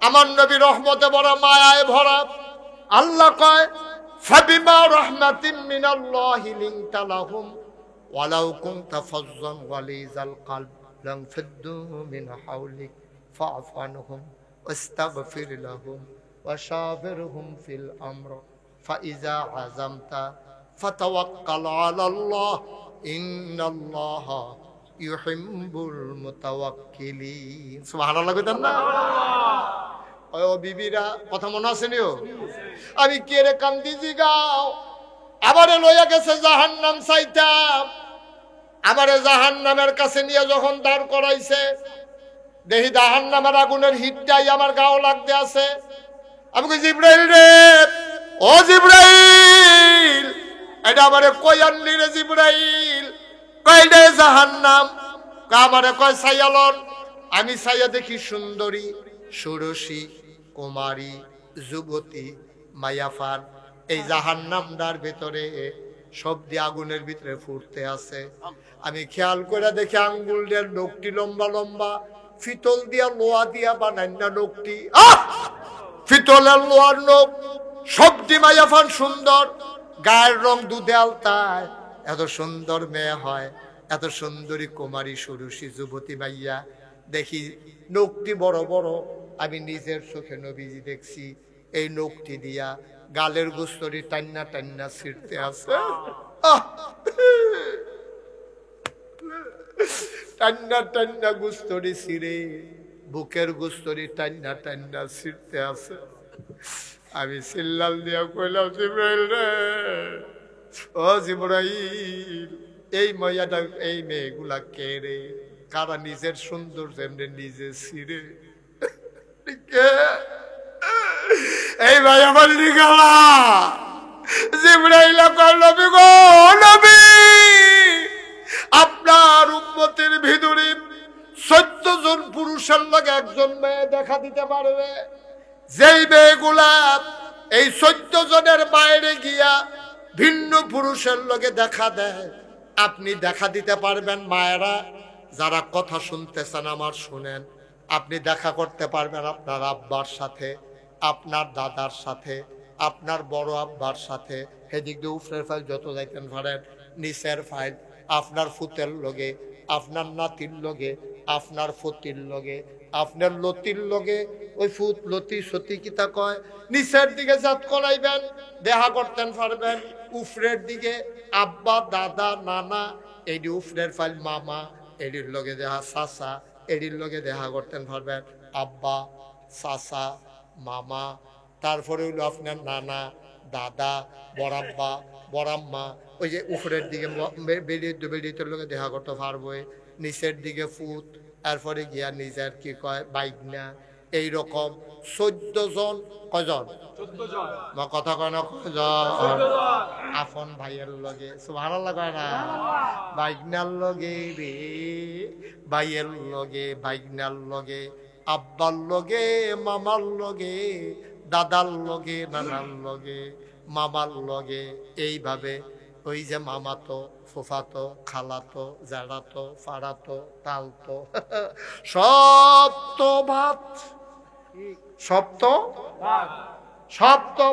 আমার নবী রহমতে ভরা, মায়ায় ভরা। আল্লাহ কয় ফাবিমা রাহমাতিন মিনাল্লাহি লিনতা লাহুম ওয়ালাউ কুনতা ফাজ্জান গালিজাল কলব লানফাদ্দু মিন হাওলিক ফাআফু আনহুম ওয়াস্তাগফির লাহুম ওয়াশাবিরহুম ফিল আমর ফাইজা আযামতা ফাতাওয়াক্কাল আলাল্লাহ ইন্নাল্লাহা ইউহিব্বুল মুতাওয়াক্কিলিন। সুবহানাল্লাহ কইতেন না? ও বিবিরা, কথা মনে আছে নিও? আমি কে রে কান্দি জিগাও, আমারে লইয়া গেছে জাহান্নাম চাইতাম, আমারে জাহান্নামের কাছে নিয়ে যখন দাঁড় করাইছে, দেখি জাহান্নামের আগুনের হিটটাই আমার গাও লাগতে আছে। আমি কই জিবরাইল রে, ও জিবরাইল, এটা আমারে কই আনলি রে জিবরাইল? কই রে জাহান্নাম? আমারে কয় সাইয়ালন। আমি সাইয়া দেখি সুন্দরী, ষোড়শী, কুমারী, যুবতী, মায়াফান, এই জাহান্নামটার ভিতরে সব দিয়ে আগুনের ভিতরে ফুটতে আছে। আমি খেয়াল করে দেখি আঙ্গুলের নখটি লম্বা লম্বা, ফিতল দিয়া লোহা দিয়া বানাইনা নখটি, ফিতলের লোহার নখ, সবটি মায়াফান সুন্দর, গায়ের রং দুধে আলতায়। এত সুন্দর মেয়ে হয়, এত সুন্দরী কুমারী, ষোড়শী, যুবতী মাইয়া। দেখি নখটি বড় বড়, আমি নিজের চোখে নবীজি দেখছি, এই নখটি দিয়া গালের গোস্তরি টান্না টান্না ছিঁড়তে আছে, টান্না টান্না গোস্তরি ছিঁড়ে, বুকের গোস্তরি টান্না টান্না ছিঁড়তে আছে। আমি চিল্লাল দিয়া কইলাম, জিবরাইল রে, ও জিবরাইল, এই মাইয়াটা, এই মেয়েগুলা কে রে? কারা নিজের সৌন্দর্য এমনি নিজে ছিঁড়ে? এই ভাই আমার লিগালা। জিবরাইল কয়, নবী গো, নবী, আপনার উম্মতের ভিতরে 14 জন পুরুষের লগে একজন মেয়ে দেখা দিতে পারবে। যেই মেয়েগুলা এই 14 জনের বাইরে গিয়া ভিন্ন পুরুষের লগে দেখা দেয়, আপনি দেখা দিতে পারবেন। মায়েরা যারা কথা শুনতেছেন আমার শুনেন, আপনি দেখা করতে পারবেন আপনার আব্বার সাথে, আপনার দাদার সাথে, আপনার বড় আব্বার সাথে। সেদিক দিয়ে উপরের ফাইল যত যাইতেন পারেন, নিচের ফাইল আপনার ফুতের লগে, আপনার নাতির লগে, আপনার ফতির লগে, আপনার লতির লগে। ওই ফুত লতি সতী কিতা কয়, নিচের দিকে জাত করাইবেন, দেখা করতেন পারবেন। উপরের দিকে আব্বা, দাদা, নানা, এডি উপরের ফাইল মামা, এডির লগে দেখা চাচা, এডির লগে দেখা করতেন পারবেন আব্বা, চাচা, মামা। তারপরে হইলো আপনার নানা, দাদা, বড়াব্বা, বড়াম্মা। ওই যে উপরের দিকে বেরিয়ে লোকে দেখা করতে পারবো। নিচের দিকে ফুত, তারপরে গিয়া নিজের কি কয় বাইকনা। এইরকম 14 জন। কয়জন? 14 জন। কথা কয় না, কয়জন? আপন ভাইয়ের লগে সুবহানাল্লাহ কয় না, বাইকনার লগে রে, ভাইয়ের লগে, বাইকনার লগে, আব্বার লগে, মামার লগে, দাদার লগে, নানার লগে, মামার লগে। এইভাবে ওই যে মামাতো, ফুফাতো, খালাতো, জাড়াতো, ফাড়াতো, তালতো, সপ্ত ভাত, সপ্ত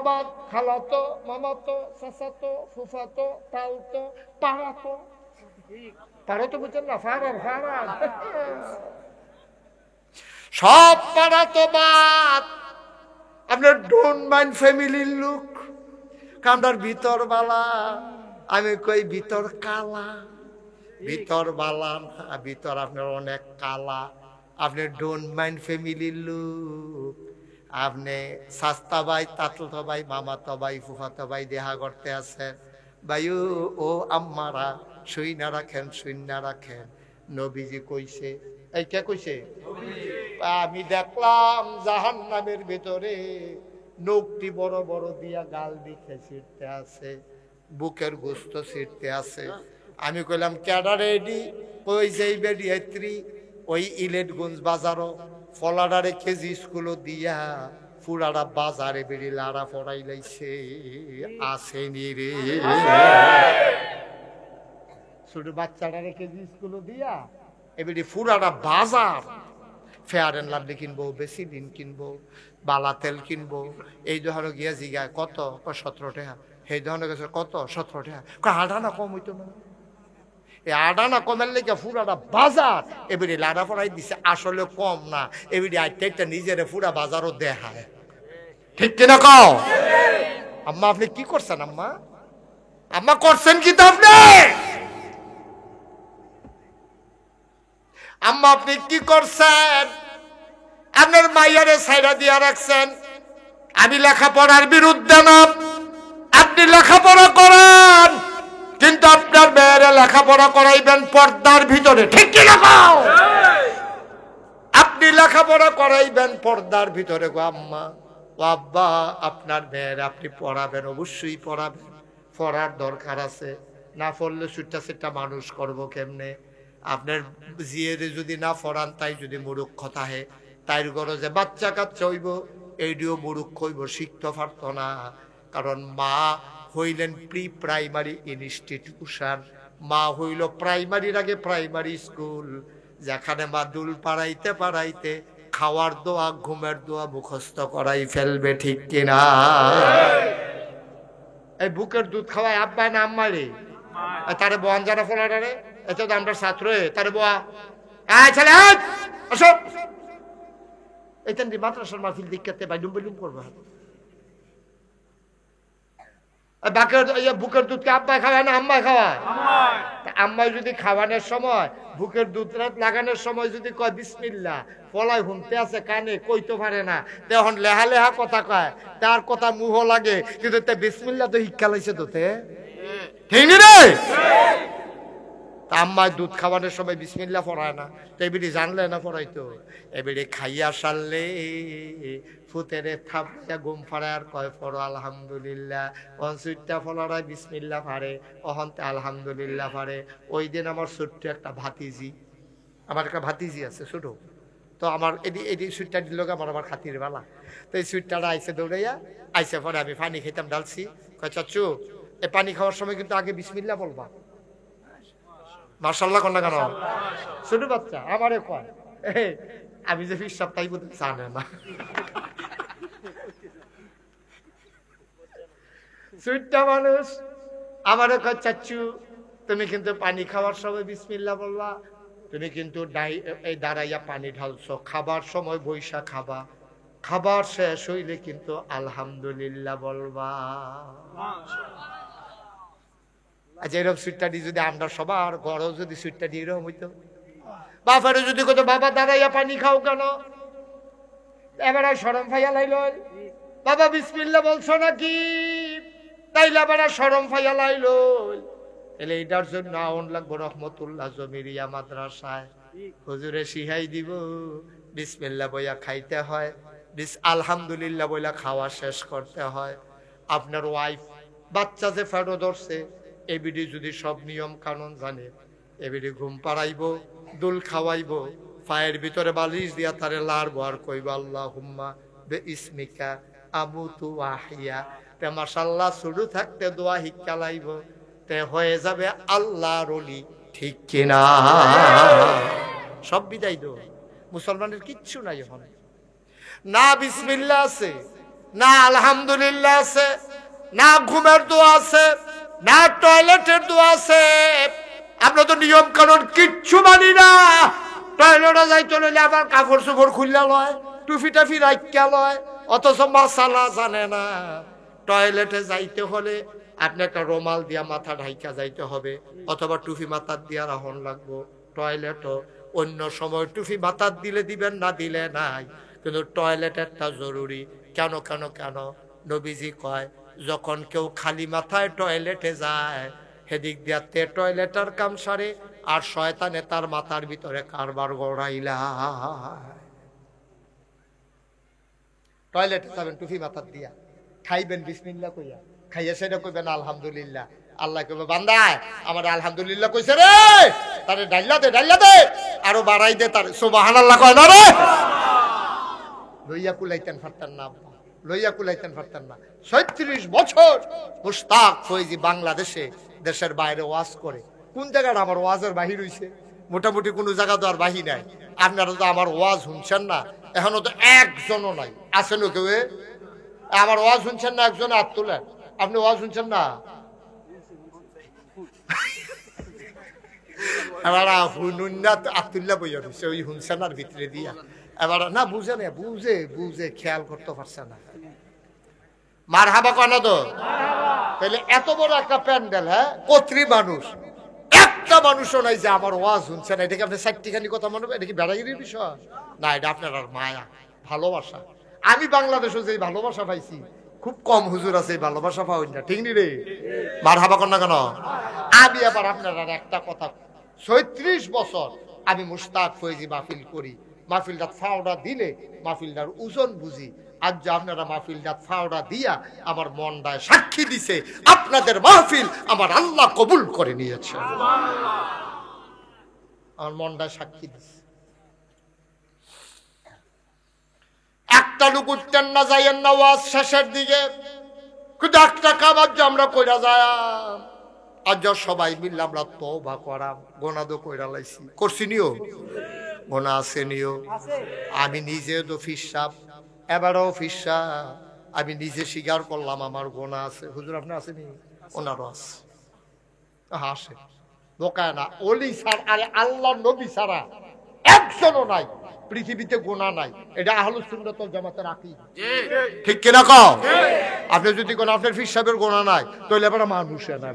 ভাত, খালাতো, মামাতো, চাচাতো, ফুফাতো, তালতো, পাড়াতো। পাড়াতো বুঝছেন না? ফাড়ার সব পাড়াতো বাদ। আপনার ডোন্ট মাইন্ড ফ্যামিলির লোক, কান্দার ভিতর বালা। আমি কই ভিতর কালা, ভিতর বালা না, ভিতর আপনার অনেক কালা। আপনি ডোন্ট মাইন্ড ফ্যামিলির লোক। আপনি সাস্তা ভাই, তাততো ভাই, মামাতো ভাই, ফুফাতো ভাই দেখা করতে আছেন। ভাইও ও আম্মারা শুইনা রাখেন, শুইনা রাখেন। নবীজি কইছে, এই কে কইছে? আমি দেখলাম জাহান্নামের ভিতরে নখটি বড় বড় দিয়া গাল দিকে ছিটতে আছে, বুকের গোস্ত ছিটতে আছে। আমি কইলাম ক্যাডারে এডি? কই যেই বেডি এত্রি ওই ইলেটগঞ্জ বাজারও ফলাডারে কেজি স্কুলও দিয়া ফুরাডা বাজারে বেড়ি লাড়া পড়াই লাইছে। আসেনি রে ছোট বাচ্চাটারে কেজি স্কুলও দিয়া এবারে ফুরাডা বাজার ফেয়ার এন্ড লাভলি কিনবো, বেসিলিন কিনবো, বালা তেল কিনবো। এই ধরনের গিয়া জিগায় কত? 17 টাকা। সেই ধরনের গেছে কত? 17 টাকা। আডানা কম হইতো না? এই আডানা কমের লেগে ফুরাটা বাজার এবারে লাড়া পড়াই দিছে। আসলে কম না, এবারে আইটা নিজের ফুরা বাজারও দেখায়। ঠিক কিনা কও? আম্মা আপনি কি করছেন? আম্মা আম্মা করছেন কি তো আপনি? আম্মা আপনি কি করছেন? আপনার মাইয়ারে সাইরা দিয়া রাখছেন। আমি লেখাপড়ার বিরুদ্ধে না, আপনি লেখাপড়া করেন, কিন্তু আপনার মেয়েরা লেখাপড়া করাইবেন পর্দার ভিতরে। ঠিক কি না? আপনি লেখাপড়া করাইবেন পর্দার ভিতরে গো আম্মা ও আব্বা। আপনার মেয়েরা আপনি পড়াবেন, অবশ্যই পড়াবেন। পড়ার দরকার আছে, না পড়লে সুট্টা সেটা মানুষ করবো কেমনে? আপনার জিয়েরে যদি না পড়ান, তাই যদি মূর্খ থাকে, তাই গরজে বাচ্চা কাচ্চা হইব, এইটিও মূর্খ হইব, শিখতে পারত না। কারণ মা হইলেন প্রি প্রাইমারি ইনস্টিটিউশন, মা হইল প্রাইমারির আগে প্রাইমারি স্কুল, যেখানে মা দুল পাড়াইতে পাড়াইতে খাওয়ার দোয়া, ঘুমের দোয়া মুখস্থ করাই ফেলবে। ঠিক কিনা? এই বুকের দুধ খাওয়ায় আব্বাই না আম্মারে? তারে বহান জানা ফোলারে, এত আমরা ছাত্র, তারে বোয়া ছেলে আসো, এইখান দিয়ে মাদ্রাসার মাহফিল দিকতে বাইলুম বাইলুম করবো। বুকের দুধকে আব্বাই খাওয়ায় না আম্মাই খাওয়ায়? আম্মাই যদি খাওয়ানোর সময় বুকের দুধ লাগানোর সময় যদি কয় বিসমিল্লাহ, ফলাই হুনতে আছে কানে, কইতে পারে না, তখন লেহা লেহা কথা কয়, তার কথা মুহ লাগে, কিন্তু বিসমিল্লাহ তো শিক্ষা লাইছে তো তে। ঠিক রে? আম্মায় দুধ খাওয়ানোর সময় বিসমিল্লাহ পড়ায় না, তো এবারে জানলে না পড়াইতো। এবারে খাইয়া সারলে ফুতেরে থাপড়া ঘুম ফাড়ে আর কয় পড়ো আলহামদুলিল্লাহ। অনসুইটটা ফলারায় বিসমিল্লাহ ফাড়ে, অহন্তে আলহামদুলিল্লাহ ফাড়ে। ওই দিন আমার ছোট্ট একটা ভাতিজি, আমার একটা ভাতিজি আছে ছোট, তো আমার এদি সুইটটা দিল আমার আবার খাতির বালা। তো এই সুইটটা আইসে দৌড়াইয়া আইসে পরে আমি পানি খেতাম ডালছি, কয় চাচু এই পানি খাওয়ার সময় কিন্তু আগে বিসমিল্লাহ বলবা। মাশাআল্লাহ কোন না কেন? ছোট বাচ্চা আমারে কয় আমি যে ফিরসাব তাই বলতে জানে না। সুইটটা মানুষ আমারে কয় চাচু তুমি কিন্তু পানি খাওয়ার সময় বিসমিল্লাহ বলবা, তুমি কিন্তু এই দাঁড়াইয়া পানি ঢালছো, খাবার সময় বৈশা খাবা, খাবার শেষ হইলে কিন্তু আলহামদুলিল্লাহ বলবা। আচ্ছা এরকম সুইটটা যদি আমরা সবার ঘরেও যদি সুইটটা দিয়ে এরকম হইতো, বাপারে যদি কত বাবা দাঁড়াইয়া পানি খাও কেন, এবার শরম ফাইয়া লাইল, বাবা বিসমিল্লাহ বলছো নাকি, তাইলে আবার শরম ফাইয়া লাইল। এলে এটার জন্য আউন লাগবো রহমতুল্লাহ জমিরিয়া মাদ্রাসায়, হুজুরে শিখাই দিব বিসমিল্লাহ বইয়া খাইতে হয়, আলহামদুলিল্লাহ বইলা খাওয়া শেষ করতে হয়। আপনার ওয়াইফ বাচ্চা যে ফেরো ধরছে এবিডি যদি সব নিয়ম কানুন জানে, এবিডি ঘুম পাড়াইব, দুল খাওয়াইব, পায়ের ভিতরে বালিশ দিয়া তারে লাড়বো আর কইব আল্লাহুম্মা বিইসমিকা আমুতু ওয়া আহইয়া। তে মাশাআল্লাহ শুরু থাকতে দোয়া হিক্কা লাইব, তে হয়ে যাবে আল্লাহর ওলি, ঠিক কিনা? সব বিদায় দো। মুসলমানের কিচ্ছু নাই এখন, না বিসমিল্লাহ আছে, না আলহামদুলিল্লাহ আছে, না ঘুমের দোয়া আছে, না টয়লেটের দোয়া আছে। আমরা তো নিয়ম কানুন কিচ্ছু মানি না। টয়লেটে যাইতে হলে আবার কাপড় চোপড় খুললা লয়, টুফি টাফি রাখিয়া লয়, অথচ মাসালা জানে না। টয়লেটে যাইতে হলে আপনি একটা রুমাল দিয়া মাথা ঢাইকা যাইতে হবে, অথবা টুফি মাথার দিয়া রাহন লাগবো। টয়লেটও অন্য সময় টুফি মাথার দিলে দিবেন, না দিলে নাই, কিন্তু টয়লেট একটা জরুরি। কেন কেন কেন? নবীজি কয় যখন কেউ খালি মাথায় টয়লেটে যায় সেদিক দিয়াতে টয়লেটের কাম সারে, আর শয়তানে তার মাথার ভিতরে কারবার গড়াইলা। টয়লেটে যাবেন টুফি মাথার দিয়া, খাইবেন বিসমিল্লাহ কইয়া, খাইয়া সেটা কইবেন আলহামদুলিল্লাহ। আল্লাহ কইবে বান্দা আমার আলহামদুলিল্লাহ কইছে রে, তারে ডাইলা দে আরো বাড়াই দে, তার সুবহানাল্লাহ কয় না রে, লইয়া কুলাইতেন পারতেন না, লইয়া কুলাইতেন পারতেন না। ৩৬ বছর মুশতাক ফৈজি বাংলাদেশে দেশের বাইরে ওয়াজ করে। কোন জায়গাটা আমার ওয়াজের বাহির হইছে? মোটামুটি কোনো জায়গা তো আর বাহি নাই। আপনারা তো আমার ওয়াজ শুনছেন না, এখনো তো একজনও নাই। আছেন কেউ আমার ওয়াজ শুনছেন না? একজন হাত তোলেন। আপনি ওয়াজ শুনছেন না? এবার আতুল্লাহ বইয়া দিচ্ছে ওই হুনসানার ভিতরে দিয়া। এবার না বুঝে না, বুঝে খেয়াল করতে পারছে না। মারহাবা কয় না তো? তাহলে এত বড় একটা প্যান্ডেল, হ্যাঁ, কত্রী মানুষ, একটা মানুষও নাই যে আমার ওয়াজ শুনছে না। এটাকে আপনি চারটিখানি কথা মনে হবে? এটা কি বেড়াগিরির বিষয় না, এটা আপনার আর মায়া, ভালোবাসা। আমি বাংলাদেশে যে ভালোবাসা পাইছি, খুব কম হুজুর আছে এই ভালোবাসা পাওয়া না, ঠিক নি রে? মারহাবা কর না কেন? আমি আবার আপনার আর একটা কথা, ৩৬ বছর আমি মুশতাক ফৈজি মাহফিল করি, মাহফিলটা ফাওড়া দিলে মাহফিলটার ওজন বুঝি। আজ যে আপনারা মাহফিলটা ফাওড়া দিয়া আমার মনটায় সাক্ষী দিছে আপনাদের মাহফিল আমার আল্লাহ কবুল করে নিয়েছে, আমার মনটায় সাক্ষী দিছে। একটা লোক উঠতেন না, যাইয়েন না ওয়াজ শেষের দিকে, কিন্তু একটা কাবার যে আমরা কইরা যায়, আজ সবাই মিললে আমরা তওবা করাম, গোনা তো কইরা লাইছি, করছি নিও গোনা আছে নিও। আমি নিজেও তো ফিরসাব, এবারও ফিরসাব, আমি নিজে স্বীকার করলাম আমার গোনা আছে। হুজুর আপনি আসেনি? ওনারও আছে, হাসে বোকায় না। ওলি ছাড়া, আরে আল্লাহ নবী ছাড়া একজনও নাই পৃথিবীতে, গোনা নাই। এটা আহলুস সুন্নাত ওয়াল জামাতের আকীদা, ঠিক কিনা কও? আপনি যদি কোন আপনার ফির সাহেবের গোনা নাই, তাহলে এবার মানুষ না,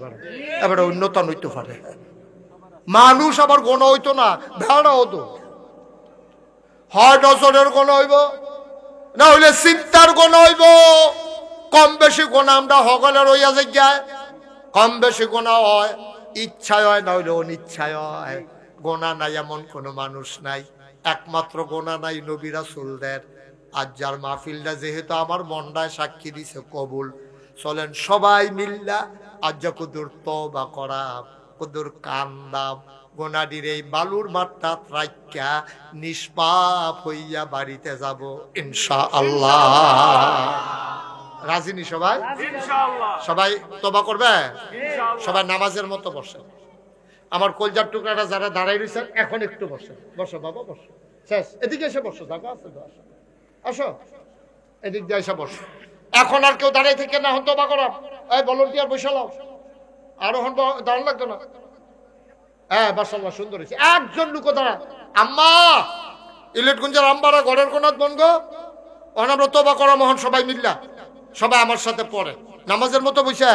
এবার উন্নত হইতে পারে। মানুষ আবার গোনা হইতো না, ভেড়া হতো। হয় নজরের গোনা হইব, না হইলে চিন্তার গোনা হইব। কম বেশি গোনা আমরা হগলের হইয়া যায়, কম বেশি গোনা হয়, ইচ্ছায় হয় না হইলে অনিচ্ছায় হয়। গোনা নাই এমন কোন মানুষ নাই, একমাত্র গোনা নাই নবী রাসূলদের। আজ যার মাহফিলটা যেহেতু আমার মনটায় সাক্ষী দিছে কবুল, চলেন সবাই মিল্লা আজ কুদুর তওবা করা, কদুর কান্দাম গোনাডির এই বালুর মাঠটা রাইকা নিষ্পাপ হইয়া বাড়িতে যাব ইনশাআল্লাহ। রাজিনী সবাই? সবাই তওবা করবে? সবাই নামাজের মতো বসে। আমার কলজার টুকরাটা যারা দাঁড়াই রয়েছেন এখন একটু বসে। বসো বাবা, বসো। শেষ। এদিকে এসে বসো, জায়গা আছে তো, আসো আসো, এদিক দিয়ে এসে বসো। এখন আর কেউ দাঁড়াই থেকে না, হন তওবা করো। এই ভলান্টিয়ার বসালাও, আরো হন দাঁড়ান লাগতো না। হ্যাঁ মাশাআল্লাহ, সুন্দর হয়েছে। একজন লোক দাঁড়া। আম্মা ইলেটগুঞ্জের আম্বারা ঘরের কোনাত বনগ ওখানে আমরা তওবা করা মহন সবাই মিল্লা, সবাই আমার সাথে পড়ে নামাজের মতো বসে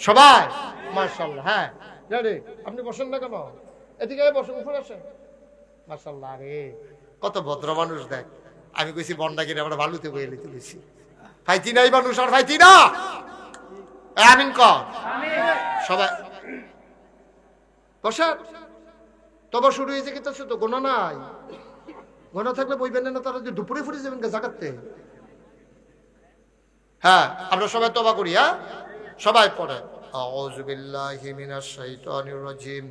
সবাই। মাশাআল্লাহ। হ্যাঁ রেডি। আপনি বসেন না কেন? এদিকে বসেন, উপরে আসেন। মাশাআল্লাহ, রে কত ভদ্র মানুষ। দেখ আমি কইছি বন্ডাগিরি আমরা ভালুতে বইলে তুলেছি। ফাইতি নাই মানুষ, আর ফাইতি না। আমিন কর সবাই। বসার তবা শুরু হয়েছে, কিন্তু তো গোনা নাই। গোনা থাকলে বইবেন না, তারা যে দুপুরে ফুরে যাবেন জাগাতে। হ্যাঁ আমরা সবাই তবা করি। হ্যাঁ সবাই পড়ে আউযু বিল্লাহি মিনাশ শাইতানির রাজিম।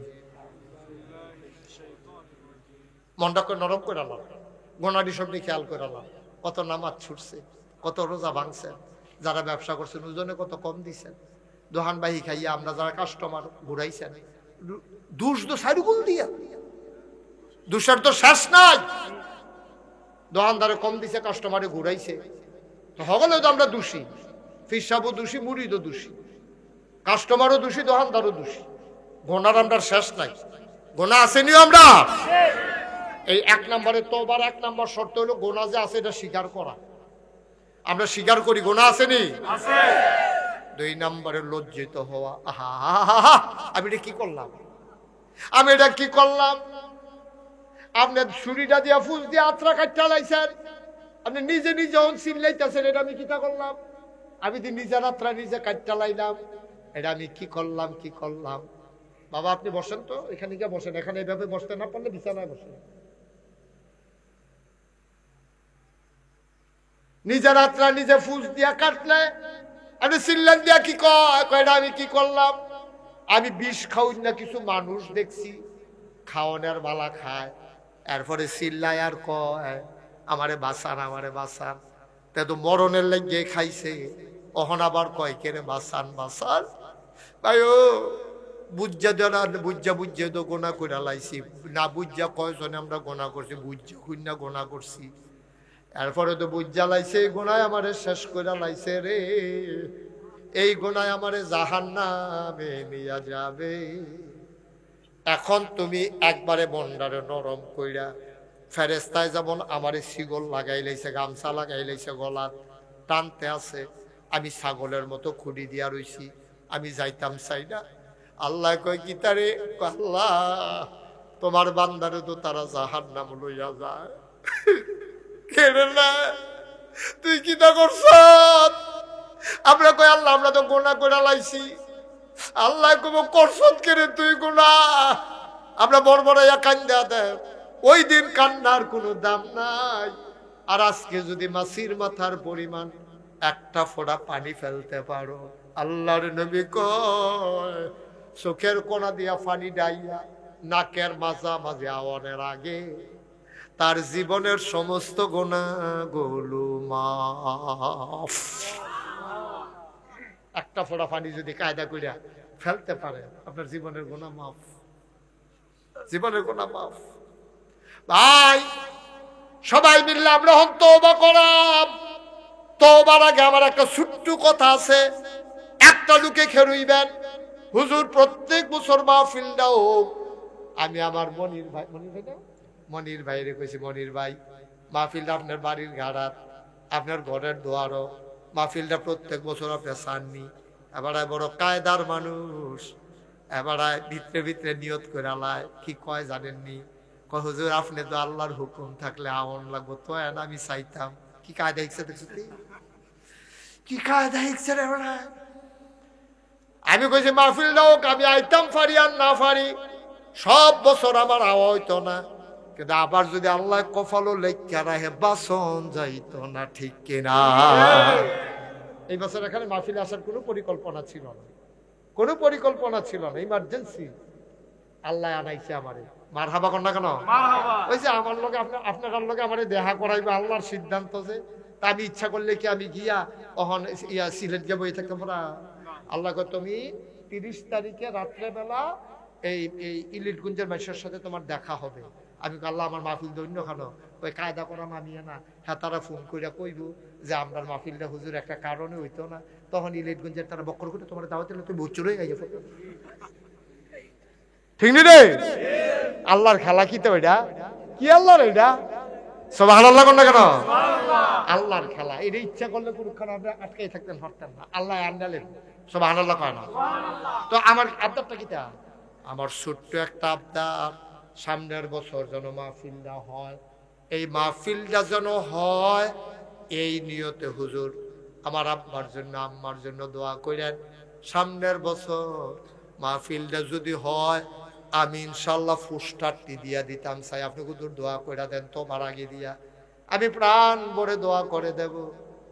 মনটাকে নরম করে আলাম, গোনাডি সব নিয়ে খেয়াল করে আলাম। কত নামাজ ছুটছে, কত রোজা ভাঙছে, যারা ব্যবসা করছেন ওজনে কত কম দিছেন, দোহান বাহি খাইয়া আমরা যারা কাস্টমার ঘুরাইছেন, দুষ তো সাইডুকুল দিয়া, দুষের তো শেষ নাই। দোকানদারে কম দিছে, কাস্টমারে ঘুরাইছে, হগলেও তো আমরা দোষী। ফিসাবও দোষী, মুড়িদও দোষী, কাস্টমারও দোষী, দোকানদারও দোষী। গোনার আমরা শেষ নাই। গোনা আসেনিও আমরা। এই 1 নম্বরে তওবার 1 নম্বর শর্ত হলো গোনা যে আছে এটা স্বীকার করা। আমরা স্বীকার করি গোনা আসেনি? 2 নম্বরে লজ্জিত হওয়া। আহা আমি এটা কি করলাম, আমি এটা কি করলাম। আপনি ছুরিটা দিয়া ফুস দিয়ে আত্রা কাটটা লাইছেন, আপনি নিজে নিজে চিল্লাইতেছেন এটা আমি কিটা করলাম। আমি তো নিজের আত্রা নিজে কাটটা লাইলাম, এটা আমি কি করলাম, কি করলাম। বাবা আপনি বসেন তো, এখানে গিয়ে বসেন। এখানে এইভাবে বসতে না পারলে বিছানায় বসেন। নিজের আত্রা নিজে ফুস দিয়া কাটলে আপনি চিল্লান দিয়া কি কয় আমি কি করলাম। আমি বিষ খাওয়াই না, কিছু মানুষ দেখছি খাওয়ানোর বালা খায়, এরপরে চিল্লায় আর কয় আমারে বাঁচান, আমারে বাঁচান। তা তো মরণের লাগে খাইছে, অহন আবার কয় কেরে বাঁচান বাঁচান। ভাই ও বুঝা দেনা, বুঝা তো গোনা করে লাইছি না, বুঝা কয়জনে আমরা গোনা করছি, বুঝা খুঁজা গোনা করছি। এরপরে তো বুঝা লাইছে, এই গোনায় আমারে শেষ করে লাইছে রে, এই গোনায় আমারে জাহান্নামে নিয়ে যাবে। এখন তুমি একবারে বন্ডারে নরম কইরা, ফেরেস্তায় যেমন আমারে শিগল লাগাই লাইছে, গামছা লাগাই লাইছে, গলার টানতে আছে, আমি ছাগলের মতো খুঁড়ি দিয়া রইছি, আমি যাইতাম চাই না। আল্লাহ কয় কি তারে, আল্লাহ তোমার বান্দারে তো তারা জাহান্নাম লইয়া যায়। কেড়ে না তুই কিটা করছ। আমরা কই আল্লাহ আমরা তো গোনা করে লাইছি। আল্লাহ কব করছত কেড়ে তুই গোনা। আমরা বড়বড়াইয়া কান্দা দেয়, ওই দিন কান্নার কোনো দাম নাই। আর আজকে যদি মাছির মাথার পরিমাণ একটা ফোঁটা পানি ফেলতে পারো, আল্লাহর নবী কয় চোখের কোনা দিয়া পানি ডাইয়া নাকের মাঝামাঝি আওয়ানের আগে তার জীবনের সমস্ত গুনাহগুলো মাফ। একটা ফোঁটা পানি যদি কায়দা কইরা ফেলতে পারে, আপনার জীবনের গুনাহ মাফ, জীবনের গুনাহ মাফ। ভাই সবাই মিললে আমরা হন তওবা করাম। তওবার আগে আমার একটা ছোট্ট কথা আছে, একটা লোকে খেরুইবেন হুজুর প্রত্যেক বছর মাহফিলটা হোক। আমি আমার মনির ভাই, মনির ভাইরে কইছি, মনির ভাই মাহফিলটা আপনার বাড়ির ঘাড়াত, আপনার ঘরের দোয়ারও, মাহফিলটা প্রত্যেক বছর আপনার চাননি। এবার বড় কায়দার মানুষ, এবার ভিতরে ভিতরে নিয়ত করে আলায়, কি কয় জানেননি, কয় হুজুর আপনি তো আল্লাহর হুকুম থাকলে আমন লাগবো তো আমি চাইতাম। কি কায়দা হিকছে দেখছি, কি কায়দা হিকছে রে। আমি কইছি মাহফিলটা হোক, আমি আইতাম পারি আর না পারি, সব বছর আমার আওয়া হইতো না, কিন্তু আবার যদি আল্লাহ কপালও লেখা রাখে বাসন যাইতো না, ঠিক কিনা। এই বছর এখানে মাহফিলে আসার কোনো পরিকল্পনা ছিল না, কোনো পরিকল্পনা ছিল না, ইমার্জেন্সি আল্লাহ আনাইছে আমারে। মারহাবা কর না কেন? ওই যে আমার লোকে আপনার লোকে আমারে দেখা করাইবে আল্লাহর সিদ্ধান্ত। যে তা আমি ইচ্ছা করলে কি আমি গিয়া তখন সিলেট গিয়ে বই থাকতাম না? আল্লাহ কয় তুমি 30 তারিখে রাত্রেবেলা এই ইলিটগঞ্জের মানুষের সাথে তোমার দেখা হবে। আমি আল্লাহ আমার মাহফিল দৈন্য খানো ওই কায়দা করা মানিয়ে না। হ্যাঁ, তারা ফোন কইরা কইব যে আপনার মাহফিলটা হুজুর একটা কারণে হইতো না, তখন ইলিটগঞ্জের তারা বক্কর করে তোমার দাওয়াত দিলে তুমি বচ্চর হয়ে গেছে। ঠিক নি রে? আল্লাহর খেলা কি তো এটা? কি আল্লাহর এটা? সুবহানাল্লাহ কোন না কেন? আল্লাহর খেলা। এটা ইচ্ছা করলে কোনখানে আপনি আটকাই থাকতেন, পারতেন না। আল্লাহ আন্ডালেন। সুবহানাল্লাহ কয় না? তো আমার আবদারটা কিটা? আমার ছোট্ট একটা আবদার, সামনের বছর যেন মাহফিলটা হয়। এই মাহফিলটা যেন হয় এই নিয়তে হুজুর আমার আব্বার জন্য আম্মার জন্য দোয়া করেন। সামনের বছর মাহফিলটা যদি হয় আমি ইনশাল্লাহ ফুস্টারটি দিয়া দিতাম চাই। আপনি হুজুর দোয়া করে দেন তো মার আগে দিয়া, আমি প্রাণ ভরে দোয়া করে দেব।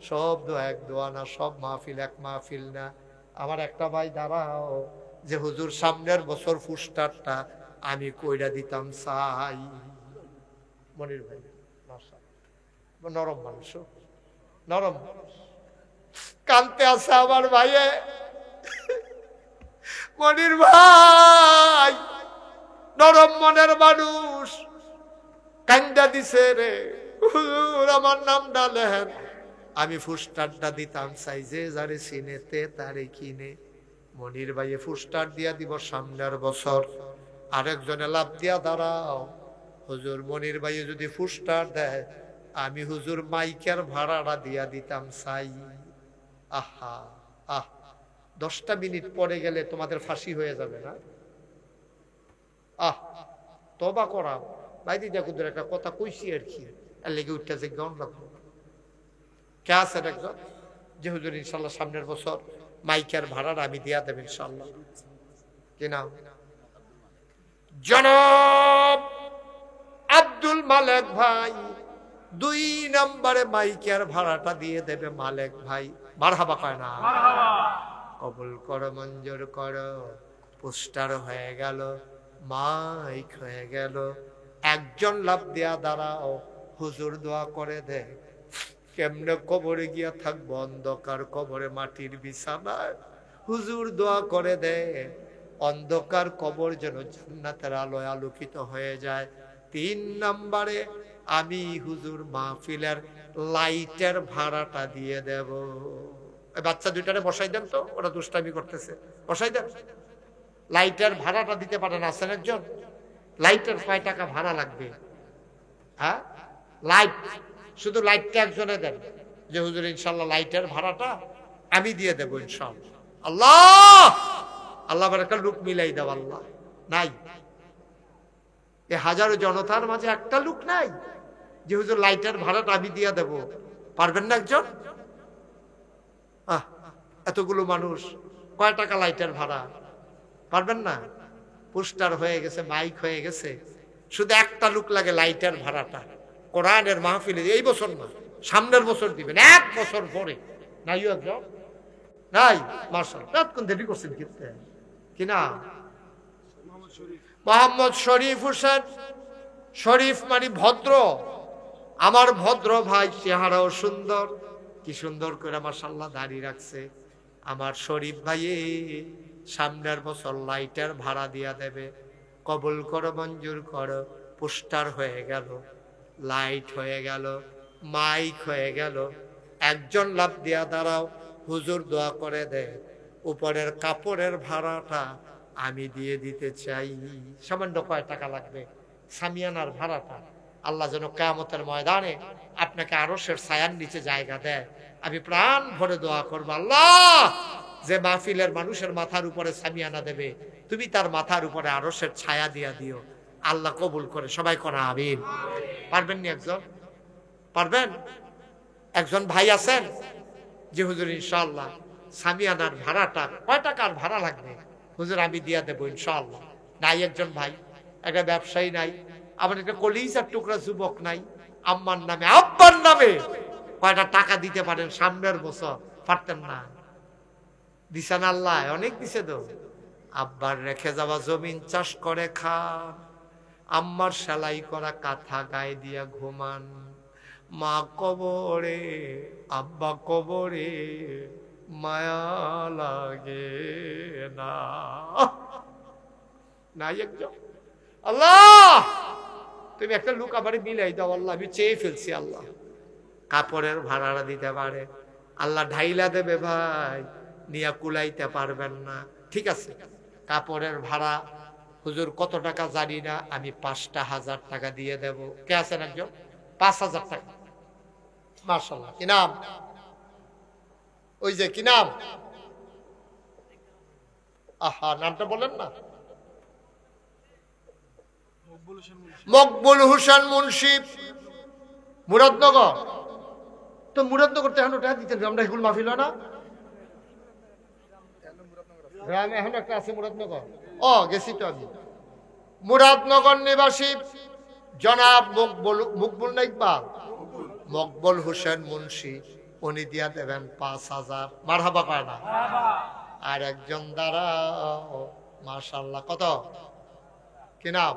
সব দোয়া এক দোয়া না, সব মাহফিল এক মাহফিল না। আমার একটা ভাই দাঁড়াও যে হুজুর সামনের বছর ফুস্টারটা আমি কইরা দিতাম চাই। মনির ভাই নরম মানুষ, নরম মানুষ, কানতে আছে আমার ভাইয়ে। মনির ভাই নরম মনের মানুষ, কান্দা দিছে রে হুজুর আমার নাম ডালেন, আমি ফুস্টারটা দিতাম চাই। যে যারে চিনেতে তারে কিনে। মনির ভাইয়ে ফুস্টার দিয়া দিব সামনের বছর। আরেকজনে লাভ দিয়া দাঁড়াও হুজুর মনির ভাইয়ে যদি ফুস্টার দেয় আমি হুজুর মাইকের ভাড়াটা দিয়া দিতাম চাই। আহা আহ 10টা মিনিট পরে গেলে তোমাদের ফাঁসি হয়ে যাবে না? তবা করা ভাইদি দেখুদের একটা কথা কইছি আর কি, আর লেগে উঠতে যে গান লাগবো কে আছে একজন যে হুজুর ইনশাল্লাহ সামনের বছর মাইকের ভাড়াটা আমি দিয়া দেব ইনশাল্লাহ। কি নাম? জনাব আব্দুল মালেক ভাই 2 নম্বরে মাইকের ভাড়াটা দিয়ে দেবে মালেক ভাই। মারহাবা কয় না? কবুল করো, মঞ্জুর করো। পোস্টার হয়ে গেল, মাইক হয়ে গেল। একজন লাভ দিয়া দাঁড়াও হুজুর দোয়া করে দে। কেমনে কবরে গিয়া থাকবো অন্ধকার কবরে, মাটির বিছানায়। হুজুর দোয়া করে দে অন্ধকার কবর যেন জান্নাতের আলোয় আলোকিত হয়ে যায়। 3 নম্বরে আমি হুজুর মাহফিলের লাইটের ভাড়াটা দিয়ে দেব। বাচ্চা দুইটারে বসাই দেন তো, ওরা দুষ্টামি করতেছে, বসাই দেন। লাইটের ভাড়াটা দিতে পারেন? আছেন একজন? লাইটের 5 টাকা ভাড়া লাগবে। হ্যাঁ, লাইট, শুধু লাইটটা একজনে দেন যে হুজুর ইনশাল্লাহ লাইটের ভাড়াটা আমি দিয়ে দেবো ইনশাল্লাহ। আল্লাহ আল্লাহ একটা লোক মিলাই দাও। আল্লাহ নাই, এ হাজারো জনতার মাঝে একটা লোক নাই যে হুজুর লাইটের ভাড়াটা আমি দিয়ে দেব। পারবেন না একজন? এতগুলো মানুষ কয় টাকা লাইটের ভাড়া? পারবেন না? পোস্টার হয়ে গেছে, মাইক হয়ে গেছে, শুধু একটা লোক লাগে লাইটের ভাড়াটা। কোরআনের মাহফিলে এই বছর না, সামনের বছর দিবেন, 1 বছর পরে। নাই একজন? নাই? মাশাআল্লাহ, কোন দেরি করছেন কিনতে কিনা? মোহাম্মদ শরীফ হোসেন। শরীফ মানে ভদ্র। আমার ভদ্র ভাই, চেহারাও সুন্দর, কি সুন্দর করে মাশাআল্লাহ দাড়ি রাখছে। আমার শরীফ ভাই সামনের বছর লাইটের ভাড়া দিয়া দেবে। কবুল করো, মঞ্জুর করো। পোস্টার হয়ে গেল, লাইট হয়ে গেল, মাইক হয়ে গেল। একজন লাভ দিয়া দাঁড়াও হুজুর দোয়া করে দে উপরের কাপড়ের ভাড়াটা আমি দিয়ে দিতে চাই। সামান্য কয় টাকা লাগবে? সামিয়ানার ভাড়াটা। আল্লাহ যেন কিয়ামতের ময়দানে আপনাকে আরশের ছায়ার নিচে জায়গা দেয়। আমি প্রাণ ভরে দোয়া করব, আল্লাহ যে মাহফিলের মানুষের মাথার উপরে সামিয়ানা দেবে তুমি তার মাথার উপরে আরশের ছায়া দিয়া দিও। আল্লাহ কবুল করে। সবাই করা আমিন। পারবেন নি একজন? পারবেন? একজন ভাই আছেন যে হুজুর ইনশাআল্লাহ সামিয়ানার ভাড়াটা কয় টাকার ভাড়া লাগবে হুজুর আমি দিয়া দেবো ইনশাআল্লাহ? নাই একজন ভাই? একটা ব্যবসায়ী নাই? আমার একটা কলিজার টুকরা যুবক নাই? আম্মার নামে আব্বার নামে কয়টা টাকা দিতে পারেন সামনের বছর? পারতেন না? দিছেন আল্লাহ, অনেক দিছে তো। আব্বার রেখে যাওয়া জমিন চাষ করে খান, আম্মার সেলাই করা কাঁথা গায়ে দিয়া ঘুমান, মা কবরে আব্বা কবরে মায়া লাগে না। নাই একজন আল্লাহ তুমি একটা লুক আবার মিলাই দাও আল্লাহ, আমি চেয়ে ফেলছি আল্লাহ। কাপড়ের ভাড়াটা দিতে পারে আল্লাহ, ঢাইলা দেবে ভাই, নিয়া কুলাইতে পারবেন না, ঠিক আছে কাপড়ের ভাড়া হুজুর কত টাকা জানি না, আমি 5,000 টাকা দিয়ে দেব। কে আছেন একজন? 5,000 টাকা। মাশাআল্লাহ, কি নাম? ওই যে কি নাম? আহা, নামটা বলেন না। মকবুল হোসেন মুন্সি, মুরাদনগর। তো মুরাদনগর এখন ওটা দিতেন, আমরা এগুলো মাহফিল হয় না গ্রামে, এখন একটা আছে মুরাদনগর। ও গেছি তো আমি। মুরাদনগর নিবাসী জনাব মকবুল না ইকবাল, মকবুল হোসেন মুন্সি, উনি দিয়া দেবেন 5,000। মারহাবা পায় না। আর একজন দ্বারা মাশাআল্লাহ, কত কি নাম?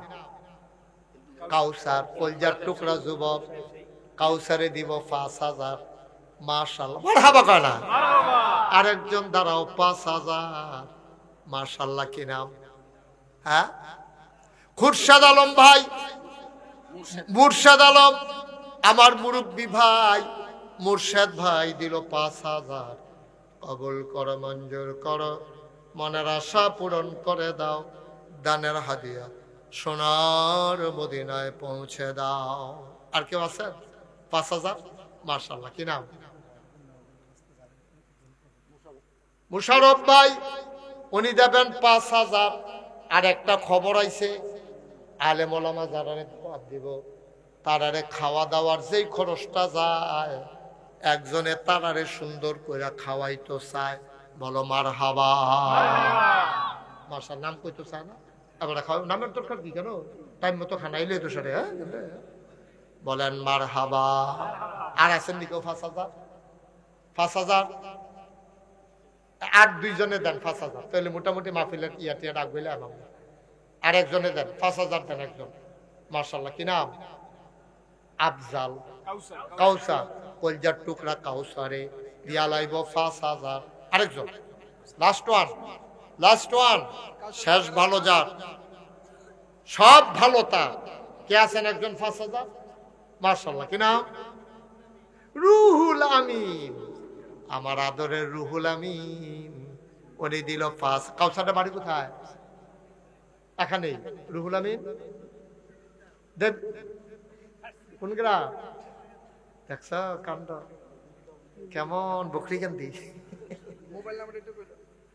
কাউসার, কলজার টুকরা যুবক, কাউসারে দিব 5,000। মাশাআল্লাহ, মারহাবা পায় না। আর একজন দ্বারাও 5,000। মাশাআল্লাহ, কি নাম? হ্যাঁ, খুরশাদ আলম ভাই, মুর্শেদ আলম, আমার মুরব্বী ভাই মুর্শেদ ভাই দিল 5,000। কবুল করো, মঞ্জুর করো, মনের আশা পূরণ করে দাও, দানের হাদিয়া সোনার মদিনায় পৌঁছে দাও। আর কেউ আছে? 5,000। মাশাআল্লাহ, কি নাম? মুশারফ ভাই, উনি দেবেন 5,000। আর একটা খবর আইছে, আলেম ওলামা যারা দিব তারারে খাওয়া দাওয়ার যেই খরচটা যায়, একজনে তারারে সুন্দর করে খাওয়াইতো চায়। বলো মারহাবা। মাশাআল্লাহ, নাম কইতো চায় না, আবার খাওয়া নামের দরকার কি? কেন টাইম মতো খানাইলে তো সারে। হ্যাঁ, বলেন মারহাবা। আর আছেন নি কেউ? 5,000। 5,000 আর দুইজনে দেন 5,000, তাহলে মোটামুটি মাহফিলের ইয়াটিয়া ডাকবেলে আমার। আর একজনে দেন 5,000 দেন একজন। মাশাআল্লাহ, কি নাম? আফজাল, কাউসার, কলজার টুকরা কাউসারে দিয়া লাইব 5,000। আরেকজন, লাস্ট ওয়ান, শেষ ভালো যার, সব ভালো তার। কে আছেন একজন? 5,000। মাশাআল্লাহ, কি নাম? রুহুল আমিন, আমার আদরের রুহুল আমিন, উনি দিল 5। কাউসারটা বাড়ি কোথায়? এখানে রুহুল আমিন দেব কোন গ্রাম? দেখছ কাণ্ড কেমন, বকরি কান্দি।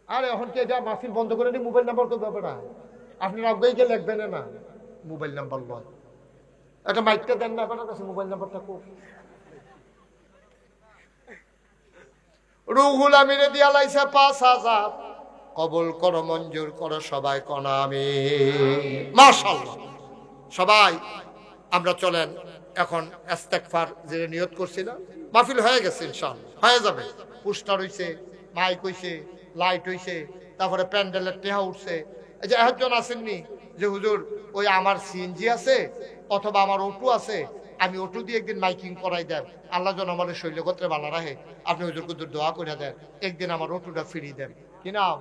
আরে এখন কি এটা মাহফিল বন্ধ করে নি? মোবাইল নাম্বার তো ব্যাপার না, আপনি আগে লিখবেন না মোবাইল নাম্বার বল। একটা মাইকটা দেন না আপনার কাছে, মোবাইল নাম্বারটা খুব। রুহুল আমিনে দিয়া লাইছে 5,000। কবুল করো, মঞ্জুর করো, সবাই কোন আমিন। মাশাআল্লাহ। সবাই আমরা চলেন এখন ইস্তেগফার যে নিয়ত করছিলাম, মাহফিল হয়ে গেছে ইনশাআল্লাহ, হয়ে যাবে। পোস্টার হইছে, মাইক হইছে, লাইট হইছে, তারপরে প্যান্ডেলের টেহা উঠছে। এই যে একজন আসেননি যে হুজুর ওই আমার সিএনজি আছে অথবা আমার অটো আছে, আমি অটো দিয়ে একদিন মাইকিং করাই দেন, আল্লাহ যেন আমার শৈলগত্রে ভালো রাখে, আপনি হুজুর কুজুর দোয়া করে দেন, একদিন আমার অটোটা ফিরিয়ে দেন। কি নাম?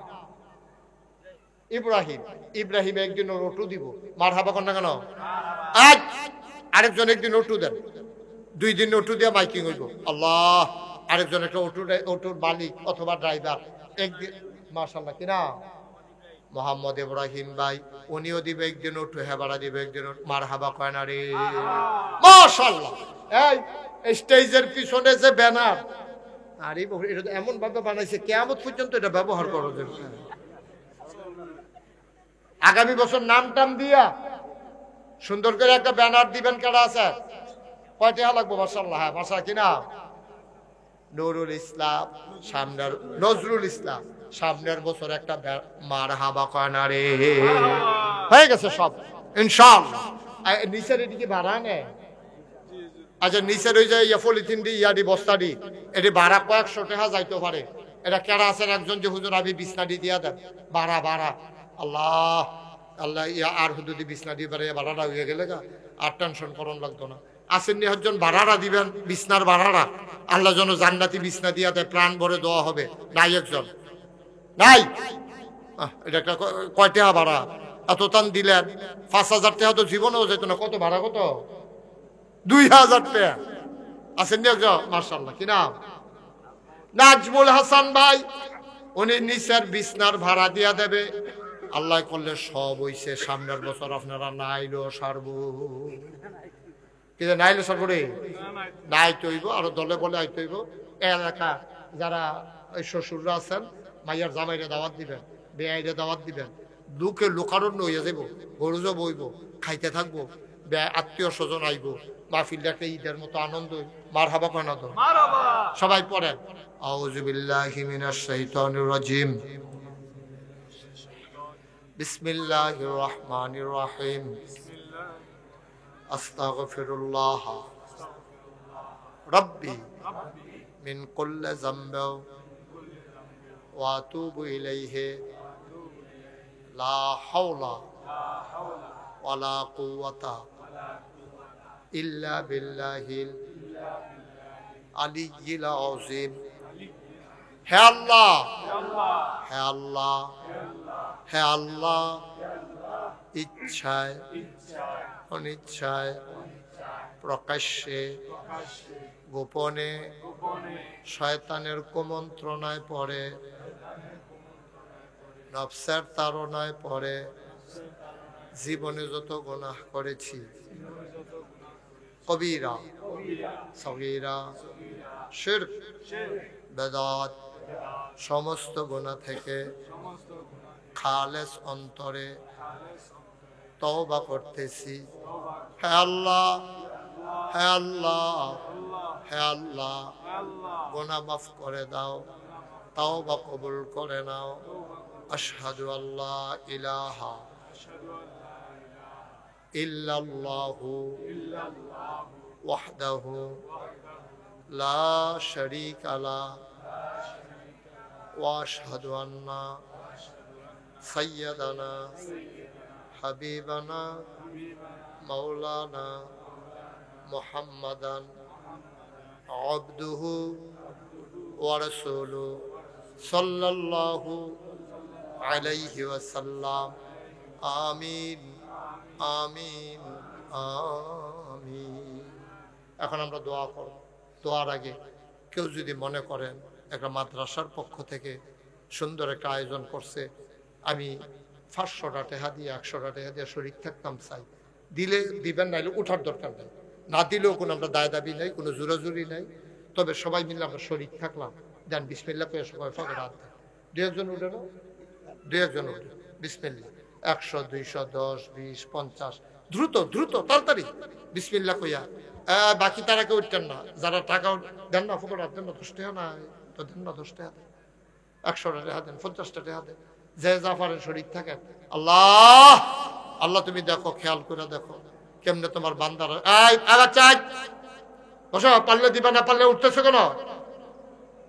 ইব্রাহিম একদিন ওর অটো দিব। মারহাবা কর না কেন? আজ আরেকজন একদিন অটো দেন, 2 দিন অটো দিয়ে মাইকিং হইব। আল্লাহ, আরেকজন একটা অটোর মালিক অথবা ড্রাইভার একদিন। মাশাআল্লাহ, কি নাম? মোহাম্মদ ইব্রাহিম ভাই, উনিও দিবে একদিন অটো, হেবারা দিবে একদিন। মারহাবা কয় না রে? মাশাআল্লাহ। এই স্টেজের পিছনে যে ব্যানার, আরে এটা এমন ভাবে বানাইছে কিয়ামত পর্যন্ত এটা ব্যবহার করা যাবে। আগামী বছর নাম টাম দিয়া সুন্দর করে একটা ব্যানার দিবেন। কেডা আছে? কয়টা লাগবো? মাশাআল্লাহ। হ্যাঁ, মাশাআল্লাহ, কি নাম? নুরুল ইসলাম, সামনের নজরুল ইসলাম, সামনের বছর একটা মারহাবা কয় না রে? হয়ে গেছে সব ইনশাআল্লাহ। নিচের এদিকে ভাড়া নেয়। আচ্ছা, নিচের ওই যে পলিথিন দি ইয়াদি বস্তা দি এটি ভাড়া কয়েকশো টাকা যাইতে পারে, এটা কেরা আছেন একজন যে হুজুর আমি বিছনাটি দিয়া দেন ভাড়া ভাড়া আল্লাহ আল্লাহ আর হুদুদি বিছনা দিয়ে বেড়ে ভাড়াটা হয়ে গেলে গা আর টেনশন করন লাগতো না আসেননি একজন ভাড়াটা দিবেন বিছনার ভাড়াটা আল্লাহ যেন জান্নাতি বিছনা দিয়া দেয় প্রাণ ভরে দেওয়া হবে নাই একজন নাই এটা একটা কয় টাকা ভাড়া এত টান দিলেন 5,000 টাকা তো জীবনেও যেত না কত ভাড়া কত 2,000 টাকা আসেননি একজন মার্শাল্লাহ কি নাম নাজমুল হাসান ভাই উনি নিচের বিছনার ভাড়া দিয়া দেবে আল্লাহ করলে সব হইছে সামনের বছর আপনারা নাইলো সারবো কিন্তু নাইলো সারবো রে নাই তৈব আরো দলে বলে আই তৈব এলাকা যারা শ্বশুররা আছেন মাইয়ার জামাইরে দাওয়াত দিবেন বেআইরে দাওয়াত দিবেন লোকে লোকারণ্য হইয়া যাইব গরুজ বইব খাইতে থাকবো আত্মীয় স্বজন আইব মাহফিলটা একটা ঈদের মতো আনন্দ মার হাবা কয় না তো সবাই পড়েন আউযু বিল্লাহি মিনাশ শাইতানির রাজিম বিসমিল্লাহির রহমানির রহিম আস্তাগফিরুল্লাহ রাব্বি মিন কুল্লি যামবি ওয়া আতুবু ইলাইহি লা হাওলা ওয়ালা কুওয়াতা ইল্লা বিল্লাহিল আলিয়্যিল আযীম হে আল্লাহ হে আল্লাহ হে আল্লাহ ইচ্ছায় অনিচ্ছায় প্রকাশ্যে গোপনে শয়তানের কুমন্ত্রণায় পড়ে নফসের তাড়নায় পড়ে জীবনে যত গুনাহ করেছি কবিরা সগীরা শিরক বেদাত সমস্ত গুনাহ থেকে খালেস অন্তরে তওবা করতেছি হে আল্লাহ হে আল্লাহ হে আল্লাহ গুনাহ মাফ করে দাও তওবা কবুল করে নাও আশহাদু আল্লা ইলাহা ইল্লাল্লাহু ওয়াহদাহু লা শারীকা লাহু ওয়া আশহাদু আন্না সাইয়্যিদানা হাবিবানা মাওলানা মুহাম্মাদান আবদুহু ওয়া রাসূলুহু সাল্লাল্লাহু আলাইহি ওয়াসাল্লাম আমিন আমিন আমিন। এখন আমরা দোয়া করব। দোয়ার আগে কেউ যদি মনে করেন একটা মাদ্রাসার পক্ষ থেকে সুন্দর একটা আয়োজন করছে, আমি 500টা টাকা দিয়ে 100টা টাকা দিয়ে শরীক থাকতাম, চাই দিলে দিবেন, নাইলে উঠার দরকার নেই, না দিলেও কোনো আমরা দায় দাবি নাই, কোনো জোরাজুরি নাই, তবে সবাই মিলে আমরা শরীক থাকলাম। দেন বিসমিল্লাহ করে সবাই ফাঁকে রাত দেন। 2-1 উঠে না, 2-1 উঠে বিসমিল্লাহ 100 200 10 20 50 দ্রুত দ্রুত তাড়াতাড়ি বিসমিল্লাহ কইয়া। বাকি তারা কেউ উঠতেন না, যারা টাকা দেন না ফুকর দেন না, 10 টাকা নাই তো দেন না, 10 টাকা দেন, 100টা টাকা দেন, 50টা টাকা দেন, যে যা পারেন শরীক থাকেন। আল্লাহ আল্লাহ তুমি দেখো, খেয়াল করে দেখো কেমনে তোমার বান্দার আবার চাই বসো, পারলে দিবা, না পারলে উঠতেছো কেন?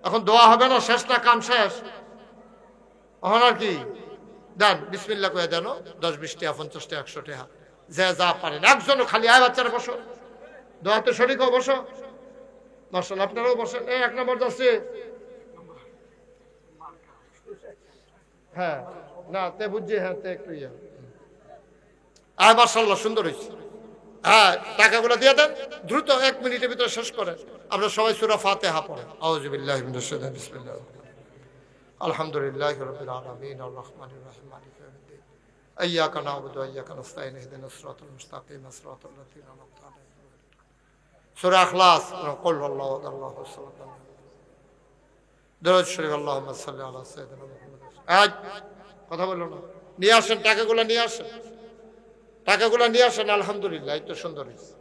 এখন দোয়া হবে না, শেষ না, কাম শেষ এখন আর কি। দেন বিসমিল্লাহ করে দেন, 10 20 টাকা 50 টাকা 100 টাকা যে যা পারেন। একজনও খালি আয় বাচ্চারা বসো, দোয়াতে শরীক হও, বসো মাশাআল্লাহ, আপনারাও বসেন। 1 নম্বর যাচ্ছে, হ্যাঁ না তে বুঝছি, হ্যাঁ তে একটু ইয়া আয় মাশাআল্লাহ সুন্দর হয়েছে। হ্যাঁ টাকাগুলো দিয়ে দেন দ্রুত, 1 মিনিটের ভিতরে শেষ করেন। আমরা সবাই সূরা ফাতিহা পড়েন। আউযু বিল্লাহি মিনাশ শাইতানির রাজিম, বিসমিল্লাহির রহমানির রহিম, আলহামদুলিল্লাহি রাব্বিল আলামিন, আর রহমানির রহিম, মালিকি ইয়াউমিদ্দিন, ইয়্যাকা না'বুদু ওয়া ইয়্যাকা নাস্তাঈন, ইহদিনাস সিরাতাল মুস্তাকিম, সিরাতাল লাযীনা আন'আমতা আলাইহিম। সূরা ইখলাস, কুল হুয়াল্লাহু আহাদ, আল্লাহুস সামাদ, দরুদ শরীফ, আল্লাহুম্মা সাল্লি আলা সাইয়্যিদিনা মুহাম্মাদ। আজ কথা বললো না, নিয়ে আসেন টাকাগুলো, নিয়ে আসেন টাকাগুলো, নিয়ে আসেন। আলহামদুলিল্লাহ, এই তো সুন্দর হয়েছে।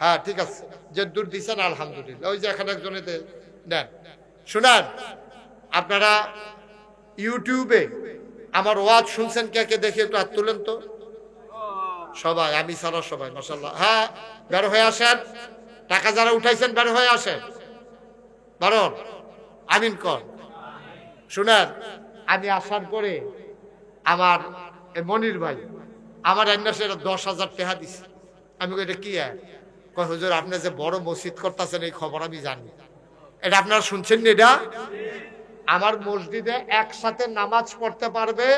হ্যাঁ ঠিক আছে, যে দূর দিচ্ছেন আলহামদুলিল্লাহ। ওই যে এখানে একজনে দেন। শুনেন, আপনারা ইউটিউবে আমার ওয়াজ শুনছেন, কে কে দেখে একটু হাত তুলেন তো সবাই, আমি ছাড়া সবাই মাশাআল্লাহ। হ্যাঁ বের হয়ে আসেন, টাকা যারা উঠাইছেন বের হয়ে আসেন, বারণ আমিন কর। শুনেন, আমি আসার পরে আমার মনির ভাই আমার এন্নাসে 10,000 টাকা দিছে। আমি কই এটা কি? কই হুজুর আপনি যে বড় মসজিদ করতেছেন এই খবর আমি জানি। এটা আপনারা শুনছেন না? এটা আমার মসজিদে একসাথে নামাজ পড়তে পারবে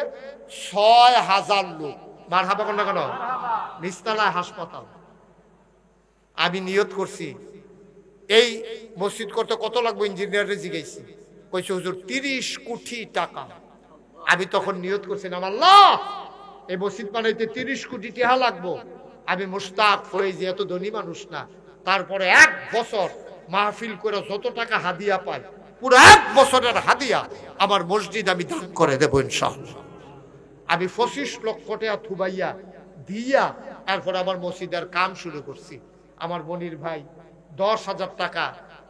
6,000 লোক। মারহাবা কোন না কেন? নিচতলায় হাসপাতাল। আমি নিয়ত করছি এই মসজিদ করতে কত লাগবে, ইঞ্জিনিয়ারে জিজ্ঞাসি, কইছে হুজুর 30 কোটি টাকা। আমি তখন নিয়ত করছিলাম, আল্লাহ এই মসজিদ বানাইতে 30 কোটি টাকা লাগবো। আমি মুশতাক হয়ে যে এত ধনী মানুষ না, তারপরে 1 বছর মাহফিল করে যত টাকা হাদিয়া পাই পুরো 1 বছরের হাদিয়া আমার মসজিদ আমি দান করে দেবো ইনশাআল্লাহ। আমি 25 লক্ষ টাকা থুবাইয়া দিয়া তারপর আমার মসজিদের কাম শুরু করছি। আমার মনির ভাই 10,000 টাকা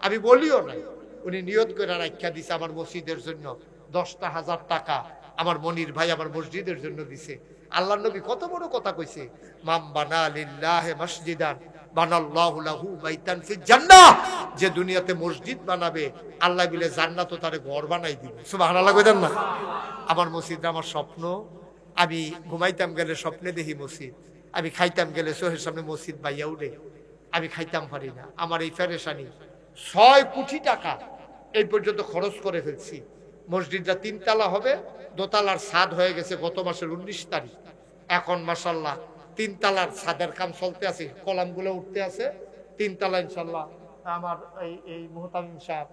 আমি বলিও নাই, উনি নিয়ত করে রাখা দিছে আমার মসজিদের জন্য। 10,000 টাকা আমার মনির ভাই আমার মসজিদের জন্য দিছে। আল্লাহর নবী কত বড় কথা কইছে, মাম বানা লিল্লাহি মসজিদান বানাল্লাহু লাহু বাইতান ফিল জান্নাহ। যে দুনিয়াতে মসজিদ বানাবে আল্লাহ বলে জান্নাতও তারে ঘর বানাই দিবে। সুবহানাল্লাহ কইতেন না? আমার মসজিদ আমার স্বপ্ন। আমি ঘুমাইতাম গেলে স্বপ্নে দেখি মসজিদ, আমি খাইতাম গেলে চোখের সামনে মসজিদ বাইয়া উঠে, আমি খাইতাম পারি না। আমার এই ফেরেশানি 6 কোটি টাকা এই পর্যন্ত খরচ করে ফেলছি। মসজিদটা 3 তলা হবে, 2 তলার ছাদ হয়ে গেছে গত মাসের 19 তারিখ। এখন মাশাআল্লাহ 3 তলার ছাদের কাম চলতে আছে, কলামগুলো উঠতে আছে। 3 তলা ইনশাআল্লাহ আমার এই মুহতামিম সাহেব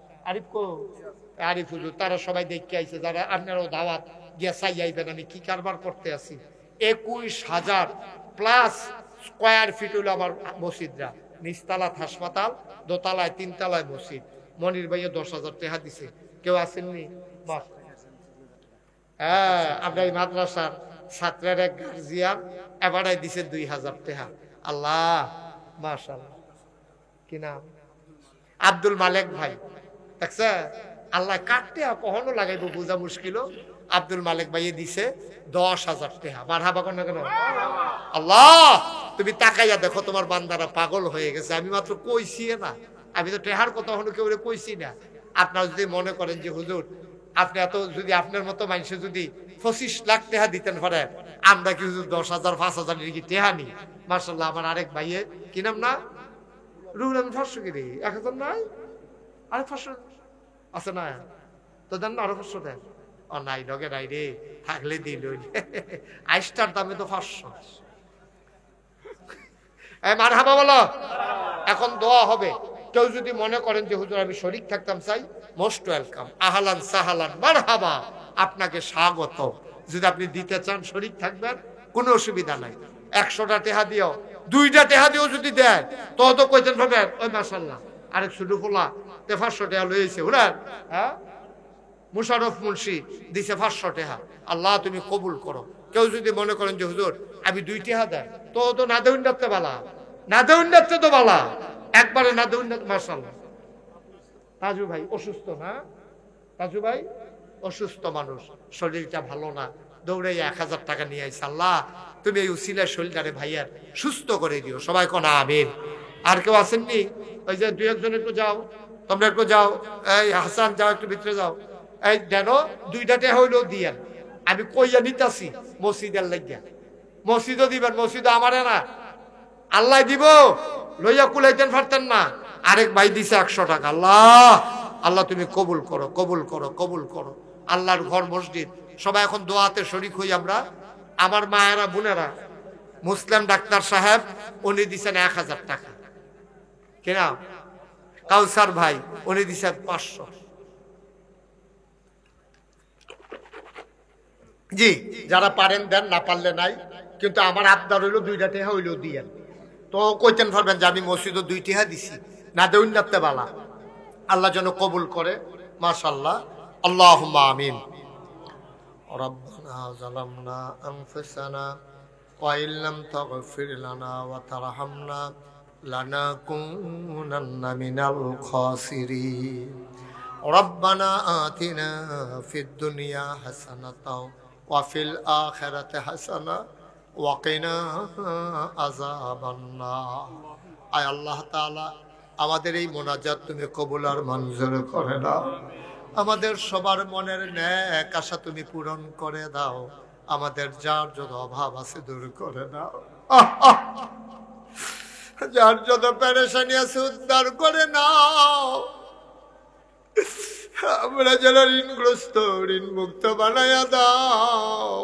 আরিফ হুজুর তারা সবাই দেখতে আইছে, যারা আপনারও দাওয়াত গিয়া চাই আইবেন আমি কি কারবার করতে আছি। 21,000 প্লাস স্কয়ার ফিট হলো আমার মসজিদরা। নিচতলায় হাসপাতাল, 2 তলায় 3 তলায় মসজিদ। মনির ভাইয়া 10,000 টাকা দিছে। কেউ আসেননি? হ্যাঁ, আপনার এই মাদ্রাসার ছাত্রের এক গার্জিয়ান এবারে দিছে 2,000 টাকা। আল্লাহ মাশাআল্লাহ। কি নাম? আব্দুল মালেক ভাই। দেখছে আল্লাহ কাটতে কখনো লাগাইব বোঝা মুশকিল। আব্দুল মালেক ভাইয়ে দিছে 10,000 টাকা। মারহাবা কোন না কেন? আল্লাহ তুমি তাকাইয়া দেখো তোমার বান্দারা পাগল হয়ে গেছে। আমি মাত্র কইছি না, আমি তো টেহার কথা হলো কেউ কইছি না। আপনারা যদি মনে করেন যে হুজুর আপনি এত যদি আপনার মতো মানুষ যদি 25 লাখ টাকা দিতেন পারে, আমরা কি হুজুর 10,000 5,000 কি টাকা নি? মাশাআল্লাহ আমার আরেক ভাইয়ে কি নাম না রুহুল আমিন 500 কি রে 1,000 নাই? আরে 500 আছে না? তো দেন না আরো 500 দেন। ও নাই লগে নাই রে, থাকলে দিল। আইস্টার দামে তো 500। মারহাবা বলো। এখন দোয়া হবে। কেউ যদি মনে করেন যে হুজুর আমি শরীক থাকতাম চাই, মোস্ট ওয়েলকাম, আহলান সাহালান মারহাবা, আপনাকে স্বাগত। যদি আপনি দিতে চান শরীক থাকবেন, কোনো অসুবিধা নাই। 100টা টাকা দিও, 2টা টাকা দিও যদি দেয় তো কইতেন ভাবে ওই মাশাআল্লাহ আরেক শুধু খোলা 500 টাকা লইছে হুরার। হ্যাঁ, মুশারফ মুন্সি দিছে 500 টাকা। আল্লাহ তুমি কবুল করো। কেউ যদি মনে করেন যে হুজুর আমি 2 টাকা দেয় তো না দেউন ডাকতে বালা, না দেউন ডাকতে তো বালা, একবারে না দেউন ডাক। মাশাআল্লাহ তাজু ভাই অসুস্থ না? তাজু ভাই অসুস্থ মানুষ, শরীরটা ভালো না, দৌড়ে 1,000 টাকা নিয়ে আইছে। আল্লাহ তুমি এই উসিলার শরীরটারে ভাইয়ার সুস্থ করে দিও। সবাই কোন আমিন। আর কেউ আসেননি? ওই যে 2-1 একটু যাও, তোমরা একটু যাও। এই হাসান যাও, একটু ভিতরে যাও। এই দেন 2টা টাকা হইলেও দিয়েন। আমি কইয়া নিতাছি মসজিদের লাগিয়া। মসজিদও দিবেন, মসজিদ আমারে না, আল্লাহ দিব। লইয়া কুলাইতেন পারতেন না। আরেক ভাই দিছে 100 টাকা। আল্লাহ আল্লাহ তুমি কবুল করো, কবুল করো, কবুল করো। আল্লাহর ঘর মসজিদ সবাই এখন দোয়াতে শরীক হই আমরা। আমার মায়েরা বোনেরা, মুসলিম ডাক্তার সাহেব উনি দিছেন 1,000 টাকা। কিনা কাউসার ভাই উনি দিছেন 500। জি, যারা পারেন দেন, না পারলে নাই। কিন্তু আমার আবদার হইলো 2টা টাকা হইলেও দিয়েন। তো কইতেন পারবেন যে আমি মসজিদও 2 টাকা দিছি, না দেউন নাতে বালা। আল্লাহ যেন কবুল করে। মাশাআল্লাহ, আল্লাহুম্মা আমিন। রব্বানা যালামনা আনফুসানা ওয়া ইল্লাম তাগফির লানা ওয়া তারহামনা লানাকুনান্না মিনাল খাসিরিন। রব্বানা আতিনা ফিদ দুনিয়া হাসানাতাও ওয়া ফিল আখিরাতি হাসানা ওয়া কিনা আযাবান্নার। আয় আল্লাহ তাআলা আমাদের এই মোনাজাত তুমি কবুল আর মঞ্জুর করে নাও। আমাদের সবার মনের ন্যাক আশা তুমি পূরণ করে দাও, আমাদের যার যত অভাব আছে দূর করে দাও, যার যত পেরেশানি আছে উদ্ধার করে নাও। আমরা যারা ঋণগ্রস্ত ঋণ মুক্ত বানাইয়া দাও,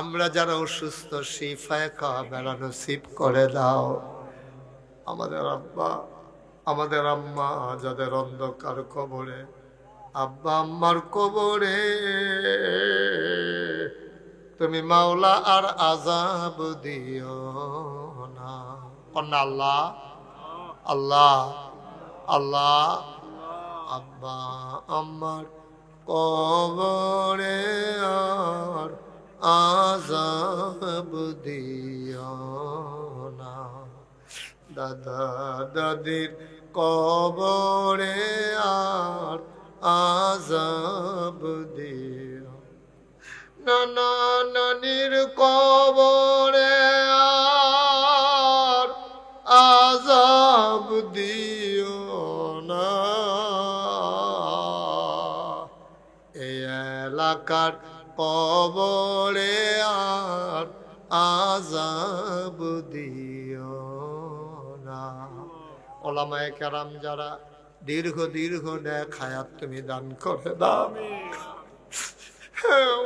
আমরা যারা অসুস্থ শিফায়ে কামেলা নসিব করে দাও। আমাদের আব্বা আমাদের আম্মা যাদের অন্ধকার কবরে, আব্বা আম্মার কবরে তুমি মাওলা আর আযাব দিও না। কন্যা আল্লাহ আল্লাহ আল্লাহ। আব্বা আম্মার কবরে আর আযাব দিও না। দাদা দাদির কবরে আর আযাব দিও, নানা নানির কবরে আর আযাব দিও না। এই এলাকার কবরে আর আযাব দিও না। ওলামায়ে কেরাম যারা দীর্ঘ দীর্ঘ নেক হায়াত তুমি দান করে দাও।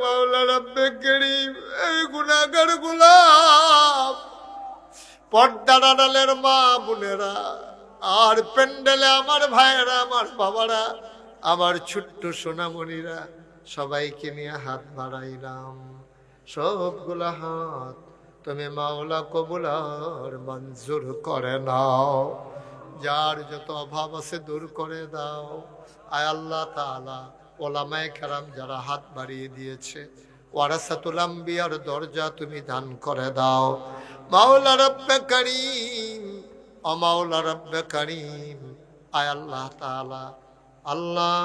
মাওলা রব্বে করিম, এই গুনাহগার গোলাম, পর্দার আড়ালের মা বোনেরা আর প্যান্ডেলে আমার ভাইয়েরা, আমার বাবারা, আমার ছোট্ট সোনামণিরা, সবাইকে নিয়ে হাত বাড়াইলাম। সবগুলা হাত তুমি মাওলা কবুল আর মঞ্জুর করে নাও। যার যত অভাব আছে দূর করে দাও। আয় আল্লাহ তাআলা, ওলামায়ে কেরাম যারা হাত বাড়িয়ে দিয়েছে, ওয়ারাসাতুল আম্বিয়ার দরজা তুমি দান করে দাও। মাওলা রব্বে করিম, ও মাওলা রব্বে করিম, আয় আল্লাহ তাআলা, আল্লাহ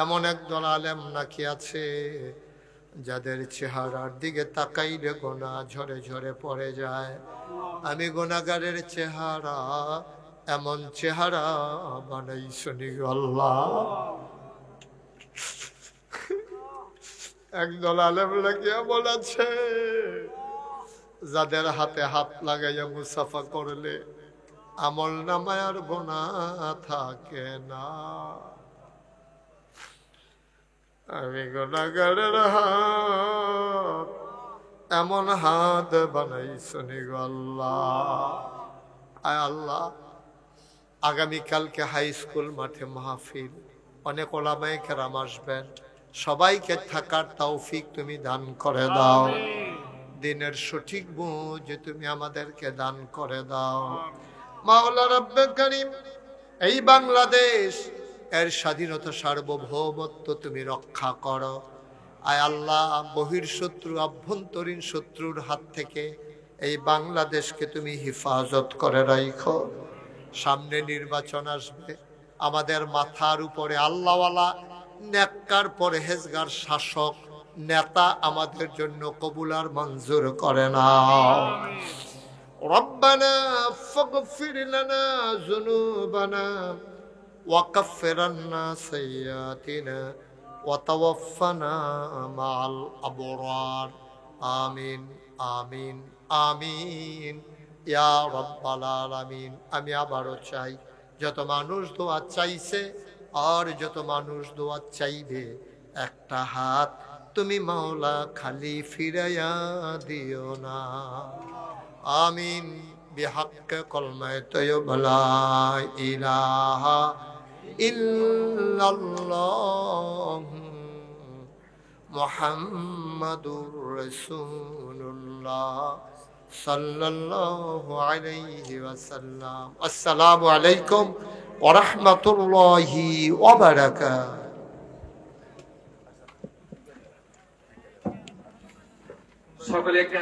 এমন একদল আলেম নাকি আছে যাদের চেহারার দিকে তাকাইলে গোনা ঝরে ঝরে পড়ে যায়। আমি গুনাহগারের চেহারা এমন চেহারা বানাইছনি আল্লাহ। একদল আলেম নাকি এমন আছে যাদের হাতে হাত লাগাইয়া মুসাফা করলে আমল নামায় আর গুনাহ থাকে না। আমি গুনাহগারের হাত এমন হাত বানাইছনি গো আল্লাহ। আয় আল্লাহ, আগামীকালকে হাই স্কুল মাঠে মাহফিল, অনেক ওলামায়ে কেরাম আসবেন, সবাইকে থাকার তৌফিক তুমি দান করে দাও। দিনের সঠিক বুঝ তুমি আমাদেরকে দান করে দাও। মাওলা রব্বে করিম, এই বাংলাদেশ এর স্বাধীনতা সার্বভৌমত্ব তুমি রক্ষা করো। আয় আল্লাহ, বহির্শত্রু আভ্যন্তরীণ শত্রুর হাত থেকে এই বাংলাদেশকে তুমি হেফাজত করে রাখো। সামনে নির্বাচন আসবে, আমাদের মাথার উপরে আল্লাহওয়ালা নেককার পরহেজগার শাসক নেতা আমাদের জন্য কবুল আর মঞ্জুর করে নাও। রব্বানা ফাগফির লানা যুনুবানা ওয়া কাফির আন্না সাইয়্যাতিনা ওয়া তাওয়াফানা মাআল আবরার। আমিন আমিন আমিন ইয়া রাব্বাল আলামিন। আমি আবারও চাই, যত মানুষ দোয়া চাইছে আর যত মানুষ দোয়া চাইবে, একটা হাত তুমি মাওলা খালি ফিরাইয়া দিও না। আমিন বিহাক্কে কলমায়ে তয়্যিবা লা ইলাহা ইল্লাল্লাহ মুহাম্মাদুর রাসূলুল্লাহ সাল্লাল্লাহু আলাইহি ওয়াসাল্লাম। আসসালামু আলাইকুম ওয়া রাহমাতুল্লাহি ওয়া বারাকাতুহু। সকলে একটা